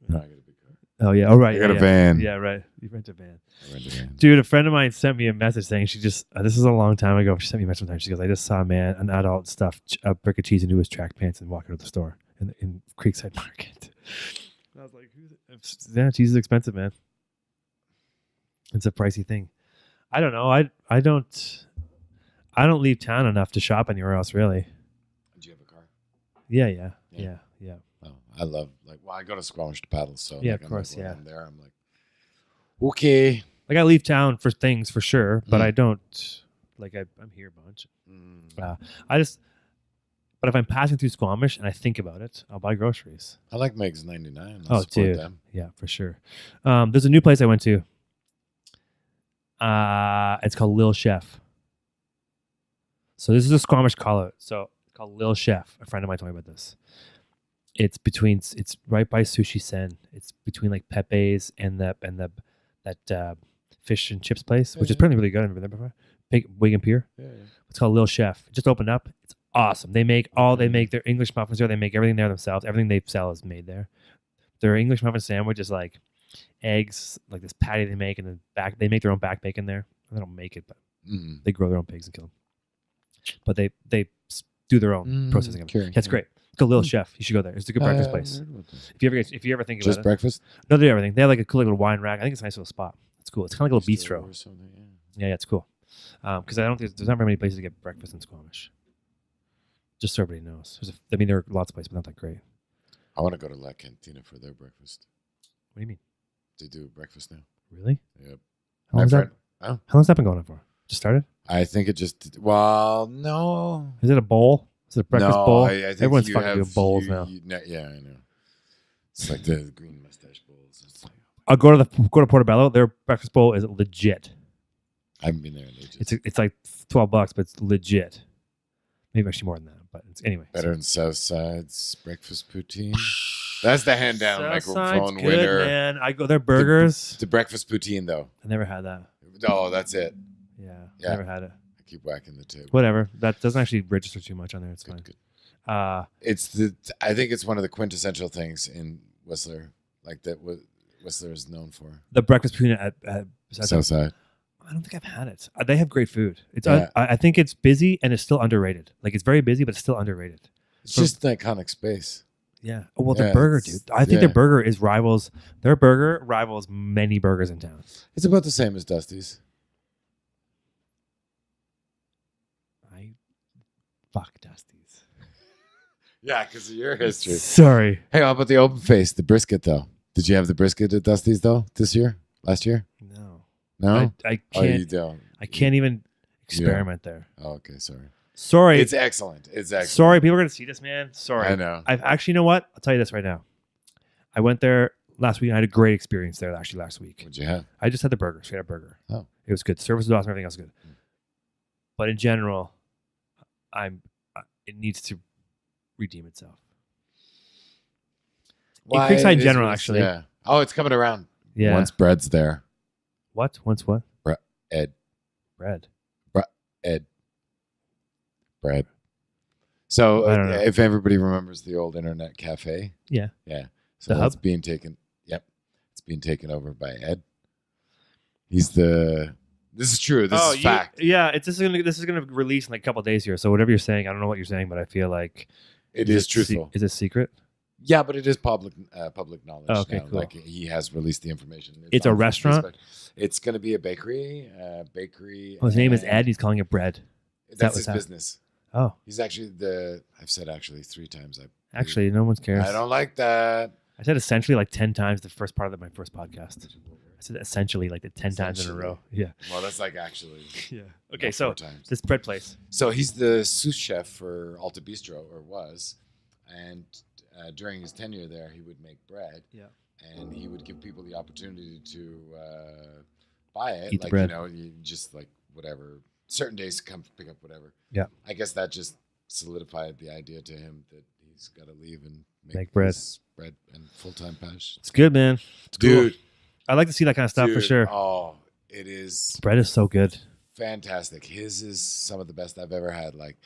No, I got a big car. Oh yeah. Oh right. I got a yeah. van. Yeah, right. You rent a van. I rent a van. Dude, a friend of mine sent me a message saying she just this is a long time ago. She sent me a message one time. She goes, I just saw an adult stuffed a brick of cheese into his track pants and walk out of the store in Creekside Market. And I was like, yeah, cheese is expensive, man. It's a pricey thing. I don't know. I don't leave town enough to shop anywhere else, really. Do you have a car? Yeah. Oh, I love I go to Squamish to paddle, so yeah, of course, I'm there. I'm like, okay. Like I leave town for things for sure, but I don't I'm here a bunch. But if I'm passing through Squamish and I think about it, I'll buy groceries. I like Meg's 99. Oh, dude. Them. Yeah, for sure. There's a new place I went to. It's called Lil Chef. So this is a Squamish call out. So called Lil Chef. A friend of mine told me about this. It's right by Sushi Sen. It's between like Pepe's and that fish and chips place, which is apparently really good. I've never been there before. Wigan Pier. Yeah. It's called Lil Chef. It just opened up. It's awesome. They make their English muffins there. They make everything there themselves. Everything they sell is made there. Their English muffin sandwich is like eggs, like this patty they make, and then they make their own back bacon there. They don't make it, but they grow their own pigs and kill them. But they do their own processing of it. Yeah, it's great. It's called Lil Chef. You should go there. It's a good breakfast place. If you ever think about just it. Breakfast? No, they do everything. They have like a cool little wine rack. I think it's a nice little spot. It's cool. It's kind of like a little bistro. Yeah, it's cool. Because I don't think there's not very many places to get breakfast in Squamish. Just so everybody knows. There are lots of places, but not that great. I want to go to La Cantina for their breakfast. What do you mean? They do breakfast now. Really? Yep. How long's that been going on for? Just started? I think it just. Well, no. Is it a bowl? Is it a breakfast bowl? I think everyone's fucking doing bowls now. Yeah, I know. It's like the green mustache bowls. I'll go to Portobello. Their breakfast bowl is legit. I haven't been there in ages. It's like $12, but it's legit. Maybe actually more than that, but anyway. Better than Southside's breakfast poutine. That's the hand down microphone good, winner. Man, I go their burgers. The breakfast poutine though. I never had that. Oh, that's it. Yeah. Never had it. I keep whacking the table. Whatever. That doesn't actually register too much on there. It's fine. Good. I think it's one of the quintessential things in Whistler, like that. What Whistler is known for. The breakfast poutine at Southside. I don't think I've had it. They have great food. I think it's busy and it's still underrated. Like it's very busy, but it's still underrated. It's just an iconic space. Yeah. Oh, well, their burger, dude. I think their burger rivals many burgers in town. It's about the same as Dusty's. I fuck Dusty's. Yeah, because of your history. Sorry. Hey, how about the open face, the brisket though? Did you have the brisket at Dusty's though last year? No, I can't. Oh, you don't. I can't even experiment there. Oh, okay, sorry. Sorry. It's excellent. Sorry, people are gonna see this, man. Sorry. I know. I've actually, you know what? I'll tell you this right now. I went there last week. And I had a great experience there. Actually, last week. What'd you have? I just had the burger. Straight up burger. Oh, it was good. Service was awesome. Everything else was good. But in general, it needs to redeem itself. Why? In Creekside General, actually. Yeah. Oh, it's coming around. Yeah. Once bread's there. What? Once what? Bread. So if everybody remembers the old internet cafe. Yeah. So that's being taken. Yep. It's being taken over by Ed. This is true. This is fact. Yeah. This is gonna release in like a couple of days here. So whatever you're saying, I don't know what you're saying, but I feel like it is truthful. Is it secret? Yeah, but it is public knowledge. Oh, okay, now. cool. Like he has released the information. It's a restaurant. It's going to be a bakery. His name is Ed. He's calling it bread. That's his business. Oh, he's actually I've said actually 3 times. Actually, no one cares. I don't like that. I said essentially like 10 times the first part of my first podcast. I said essentially like the 10 times in a row. Yeah. Well, that's like actually. Yeah. Okay, so this bread place. So he's the sous chef for Alta Bistro, or was, and during his tenure there, he would make bread. Yeah. And he would give people the opportunity to buy it. Eat like, the bread. You just like whatever. Certain days to come pick up whatever. Yeah. I guess that just solidified the idea to him that he's got to leave and make bread. Bread and full-time pash. It's good, man. It's Dude. Cool. I like to see that kind of stuff for sure. Oh, it is. Bread is so good. Fantastic. His is some of the best I've ever had. Like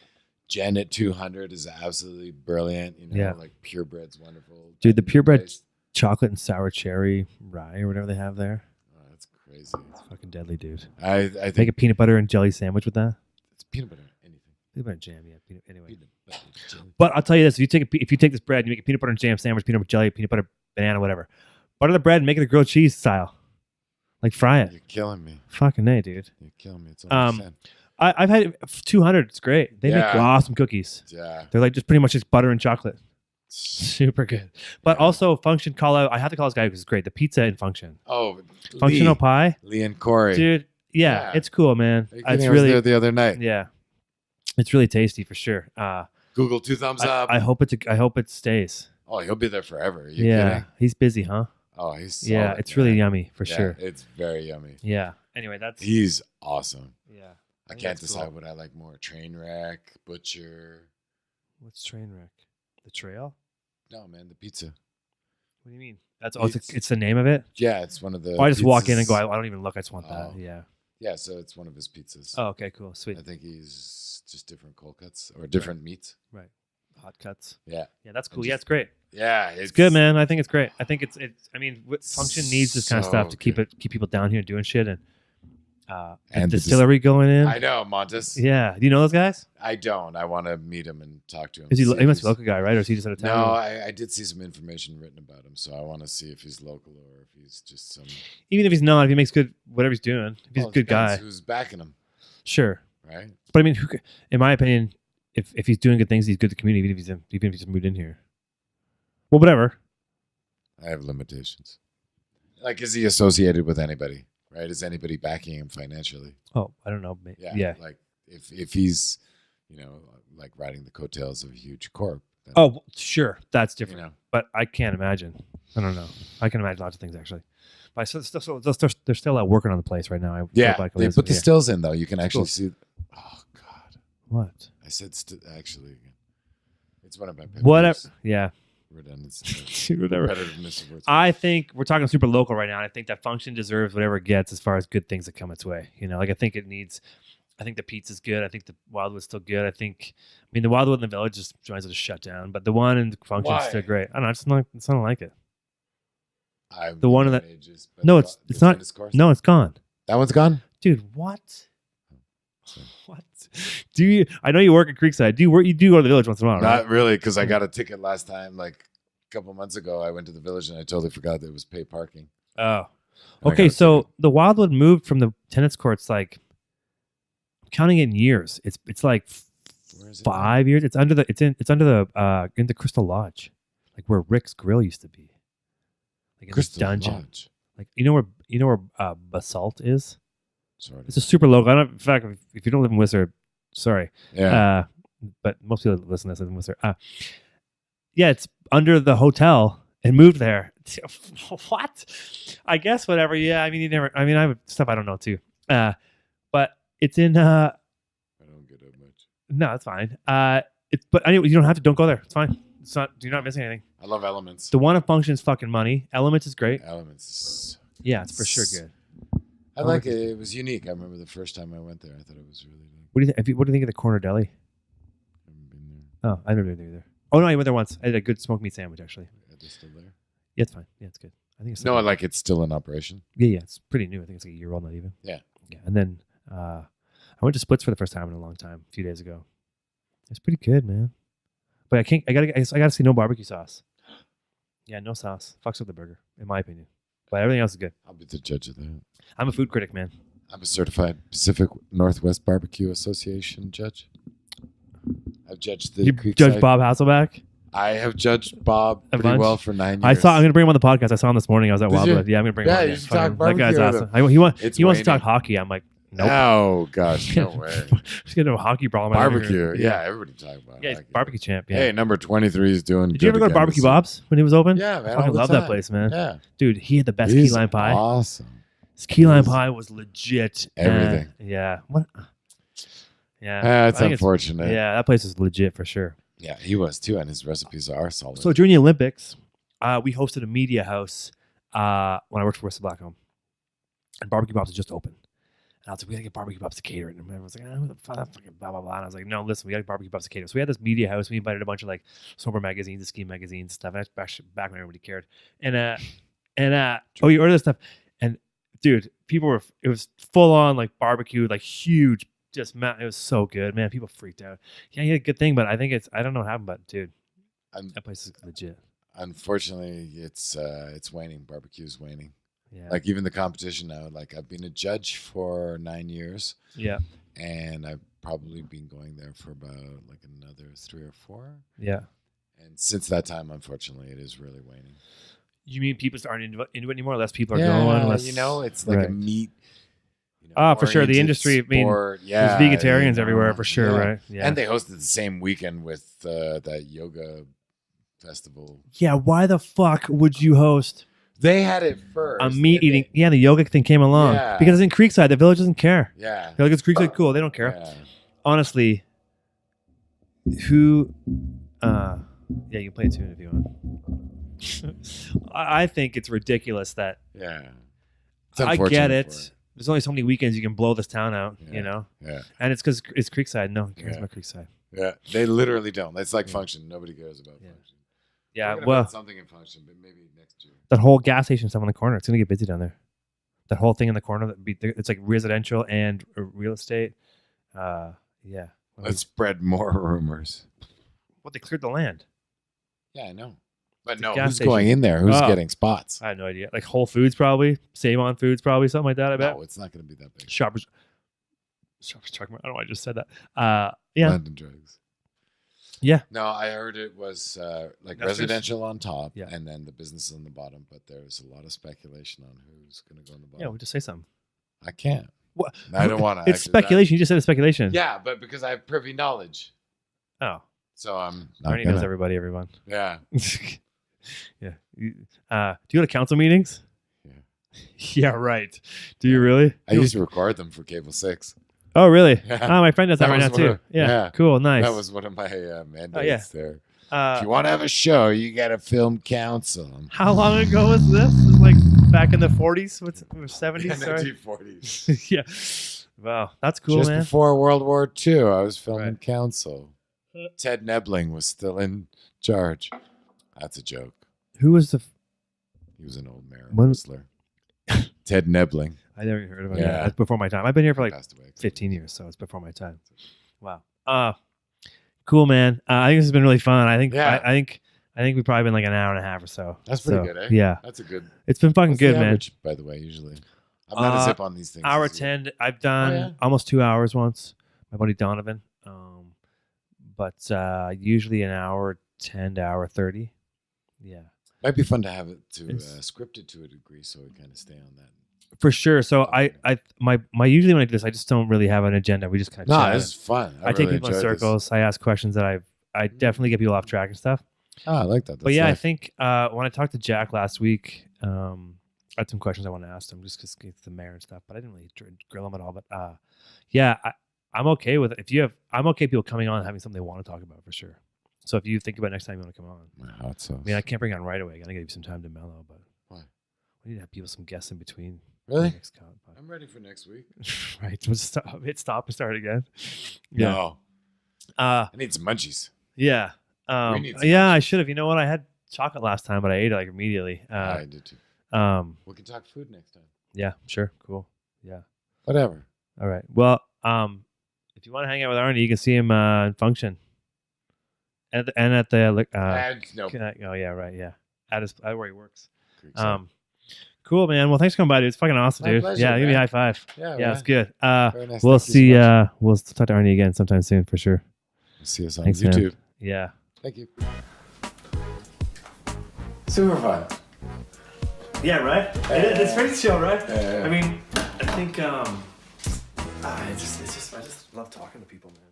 Jen at 200 is absolutely brilliant. Like purebred's wonderful. Dude, the purebred chocolate and sour cherry rye or whatever they have there. Oh, that's crazy. It's fucking deadly, dude. I think make a peanut butter and jelly sandwich with that. It's peanut butter, anything. Peanut butter and jam, yeah. Anyway. Peanut butter, jelly. But I'll tell you this: if you take this bread, and you make a peanut butter and jam sandwich, peanut butter jelly, peanut butter banana, whatever. Butter the bread and make it a grilled cheese style. Like fry it. You're killing me. Fucking A, dude. You're killing me. It's almost I've had 200. It's great. They make awesome cookies. Yeah. They're like just pretty much just butter and chocolate. Super good. But also Function call out. I have to call this guy because it's great. The pizza in Function. Oh, Functional pie. Lee and Corey. Dude, yeah, it's cool, man. It's really there the other night. Yeah. It's really tasty for sure. Google 2 thumbs up. I hope it stays. Oh, he'll be there forever. You kidding? He's busy, huh? Oh, he's solid, yeah. It's really yummy for sure. It's very yummy. Yeah. Anyway, he's awesome. Yeah. I can't decide what I like more: Trainwreck, Butcher. What's Trainwreck? The Trail? No, man, the pizza. What do you mean? It's the name of it? Yeah, it's one of the. I just walk in and go. I don't even look. I just want that. Yeah. Yeah, so it's one of his pizzas. Oh, okay, cool, sweet. I think he's just different cold cuts or different meats. Right. Hot cuts. Yeah. Yeah, that's cool. Yeah, it's great. Yeah, it's good, man. I think it's great. I think it's. I mean, Function needs this kind of stuff to keep people down here doing shit and the distillery going in. I know Montes. Yeah, do you know those guys? I don't. I want to meet him and talk to him. He must be a local guy, right? Or is he just out of town? No, I did see some information written about him, so I want to see if he's local or if he's just some. Even if he's not, if he makes good whatever he's doing, if he's a good guy, who's backing him? Sure, right. But I mean, in my opinion, if he's doing good things, he's good to the community. Even if he's moved in here. Well, whatever. I have limitations. Like, is he associated with anybody? Right? Is anybody backing him financially? Oh, I don't know. Yeah. Like if he's, like riding the coattails of a huge corp. Oh, sure, that's different. But I can't imagine. I don't know. I can imagine lots of things actually. But they're still out working on the place right now. They put the stills in though. You can actually see. Oh God. What? I said actually. It's one of my pet whatever. peeves. Yeah. Redundancy. Whatever. Repetitiveness of words. I think we're talking super local right now. And I think that Function deserves whatever it gets as far as good things that come its way. Like I think it needs. I think the pizza's good. I think the Wildwood's still good. The Wildwood in the Village just tries to shut down, but the one in the Function's still great. I don't know. It's not like it. The one in that. No, it's not. No, it's gone. That one's gone, dude. What? What? Do you? I know you work at Creekside. You do go to the Village once in a while, right? Not really, because I got a ticket last time. Like a couple months ago, I went to the Village and I totally forgot that it was pay parking. Oh, okay. So the Wildwood moved from the tennis courts. Like, I'm counting it in years. It's like 5 years. It's under in the Crystal Lodge, like where Rick's Grill used to be. Like in Crystal this dungeon. Lodge. Like you know where Basalt is. Sort of. It's a super local. I don't. In fact, if you don't live in Whistler, sorry. Yeah. But most people listen to this in Whistler. Yeah, it's under the hotel and moved there. What? I guess whatever. Yeah. I mean, I have stuff I don't know too. But it's in. I don't get it much. No, it's fine. But anyway, you don't have to. Don't go there. It's fine. It's not. You're not missing anything. I love Elements. The one of Function's fucking money. Elements is great. Elements. Yeah, it's for sure good. I like it. It was unique. I remember the first time I went there. I thought it was really good. What do you think of the Corner Deli? I haven't been there. Oh, I never been there either. Oh no, I went there once. I had a good smoked meat sandwich actually. Are they still there? Yeah, it's fine. Yeah, it's good. I think it's no, like it's still in operation. Yeah, it's pretty new. I think it's like a year old, not even. Yeah. And then I went to Splits for the first time in a long time, a few days ago. It's pretty good, man. But I gotta see no barbecue sauce. Yeah, no sauce. Fucks with the burger, in my opinion. But everything else is good. I'll be the judge of that. I'm a food critic, man. I'm a certified Pacific Northwest Barbecue Association judge. I've judged the You Creekside. judge Bob Hasselback? I have judged Bob A pretty bunch? well for 9 years. I'm going to bring him on the podcast. I saw him this morning. I was at Did you? Wildwood. Yeah, I'm going to bring him on. Yeah, Yeah, you should talk that barbecue guy's with awesome. him. He wants to waning. talk hockey. I'm like, nope. Oh gosh, no way. Just getting a hockey problem. Barbecue. Yeah, everybody talking about Yeah, he's hockey. barbecue champ. Yeah. Hey, number 23 is doing. Did you ever go to Barbecue Bob's when he was open? Yeah, man. I all the love that time. place, man. Yeah, Dude, he had the best he's key lime pie. Awesome. His key lime pie was legit. Everything. Yeah. What? Yeah. That's I think unfortunate. Yeah, that place is legit for sure. Yeah, he was too, and his recipes are solid. So during the Olympics, we hosted a media house when I worked for West Blackcomb, and Barbecue Bob's had just opened. And I was like, we gotta get Barbecue Bob's to cater it. And everyone was like, who the fuck, fucking blah, blah, blah. And I was like, no, listen, we gotta Barbecue Bob's to cater it. So we had this media house. We invited a bunch of like sober magazines, ski magazines, and stuff. And that's back when everybody cared. And you order this stuff. And dude, it was full on like barbecue, like huge, it was so good, man. People freaked out. Yeah, he had a good thing, but I don't know what happened, but dude, that place is legit. Unfortunately, it's waning. Barbecue's waning. Yeah. Like even the competition now, like I've been a judge for 9 years. Yeah. And I've probably been going there for about like another 3 or 4. Yeah. And since that time, unfortunately, it is really waning. You mean people aren't into it anymore? Less people are going. Less, it's like a meat. For sure. The industry, sport. there's vegetarians everywhere for sure, right? Yeah. And they hosted the same weekend with that yoga festival. Yeah. Why the fuck would you host? They had it first. A meat eating. Yeah, the yoga thing came along. Yeah. Because it's in Creekside. The village doesn't care. Yeah. They're like, it's Creekside, cool. They don't care. Yeah. Honestly, who... yeah, you can play a tune if you want. I think it's ridiculous that... Yeah. I get it. There's only so many weekends you can blow this town out, you know? Yeah. And it's because it's Creekside. No one cares about Creekside. Yeah. They literally don't. It's like Function. Nobody cares about Function. Yeah, well... something in Function, but maybe next year. That whole gas station stuff on the corner, it's going to get busy down there. That whole thing in the corner, it's like residential and real estate. Yeah. Let's spread more rumors. What, they cleared the land? Yeah, I know. But The no, gas who's station. going in there? Who's getting spots? I have no idea. Like Whole Foods probably. Save On Foods probably. Something like that, I bet. No, it's not going to be that big. Shoppers Drug Mart. I don't know why I just said that. Yeah. London Drugs. Yeah. No, I heard it was like That's residential on top, Yeah. and then the business on the bottom. But there's a lot of speculation on who's going to go on the bottom. Yeah, we'll just say something. I can't. What? I don't want to. It's speculation. You just said it's speculation. Yeah, but because I have privy knowledge. Oh. So I'm not Arnie knows everybody, everyone. Yeah. Yeah. Do you go to council meetings? Yeah. Yeah, right. Do you really? I used to record them for Cable 6. Oh, really? Yeah. Oh, my friend does that right now, was too. one of- Yeah. yeah. Cool. Nice. That was one of my mandates there. If you Uh, want to have a show, you got to film council. how long ago was this? It was like back in the 40s? What's 70s? Sorry. 1940s. Yeah. Wow. That's cool, Just man. before World War II, I was filming Right. council. Ted Nebling was still in charge. That's a joke. Who was the... He was an old mayor When- whistler. Ted Nebling. I never heard of him. Yeah. Yeah. That's before my time. I've been here for like Passed away. 15 years, so it's before my time. Wow. Cool, man. I think this has been really fun. I think Yeah. I think we've probably been like an hour and a half or so. That's pretty So, good, eh? Yeah. That's a good. It's been fucking What's good, the man. average, by the way, usually. I'm not a zip on these things. Hour as you. 10. I've done yeah? almost 2 hours once. My buddy Donovan. But usually an hour 10 to hour 30. Yeah. Might be fun to have it to It's- script it to a degree, so we kind of stay on that. For sure. So my usually when I do this, I just don't really have an agenda. We just kind of No, chat. it's fun. I take people in circles. I ask questions that I definitely get people off track and stuff. Oh, I like that. But yeah, I life. think when I talked to Jack last week, I had some questions I want to ask him just because it's the mayor and stuff. But I didn't really grill him at all. But yeah, I'm okay with it. I'm okay with people coming on and having something they want to talk about for sure. So if you think about next time you want to come on, My hot sauce. I mean, I can't bring on right away. I gotta give you some time to mellow. But Why? we need to have people some guests in between. Really? the next con- I'm ready for next week. right. We'll just hit stop and start again. Yeah. No, I need some munchies. Yeah. We need some Yeah, I should have. You know what? I had chocolate last time, but I ate it like immediately. I did too. We can talk food next time. Yeah, sure. Cool. Yeah. Whatever. All right. Well, if you want to hang out with Arnie, you can see him in Function. And at the No. oh yeah, right, yeah. At where he works. Creekside. Cool, man. Well, thanks for coming by, dude. It's fucking awesome, My dude. pleasure, Yeah, give me a man. high five. Yeah, Yeah, man. it's good. Very nice. We'll Thank you see. so much. We'll talk to Arnie again sometime soon for sure. See us on Thanks, man. YouTube. Yeah. Thank you. Super fun. Yeah, right? It's pretty chill, right? Yeah. I mean, I think I just love talking to people, man.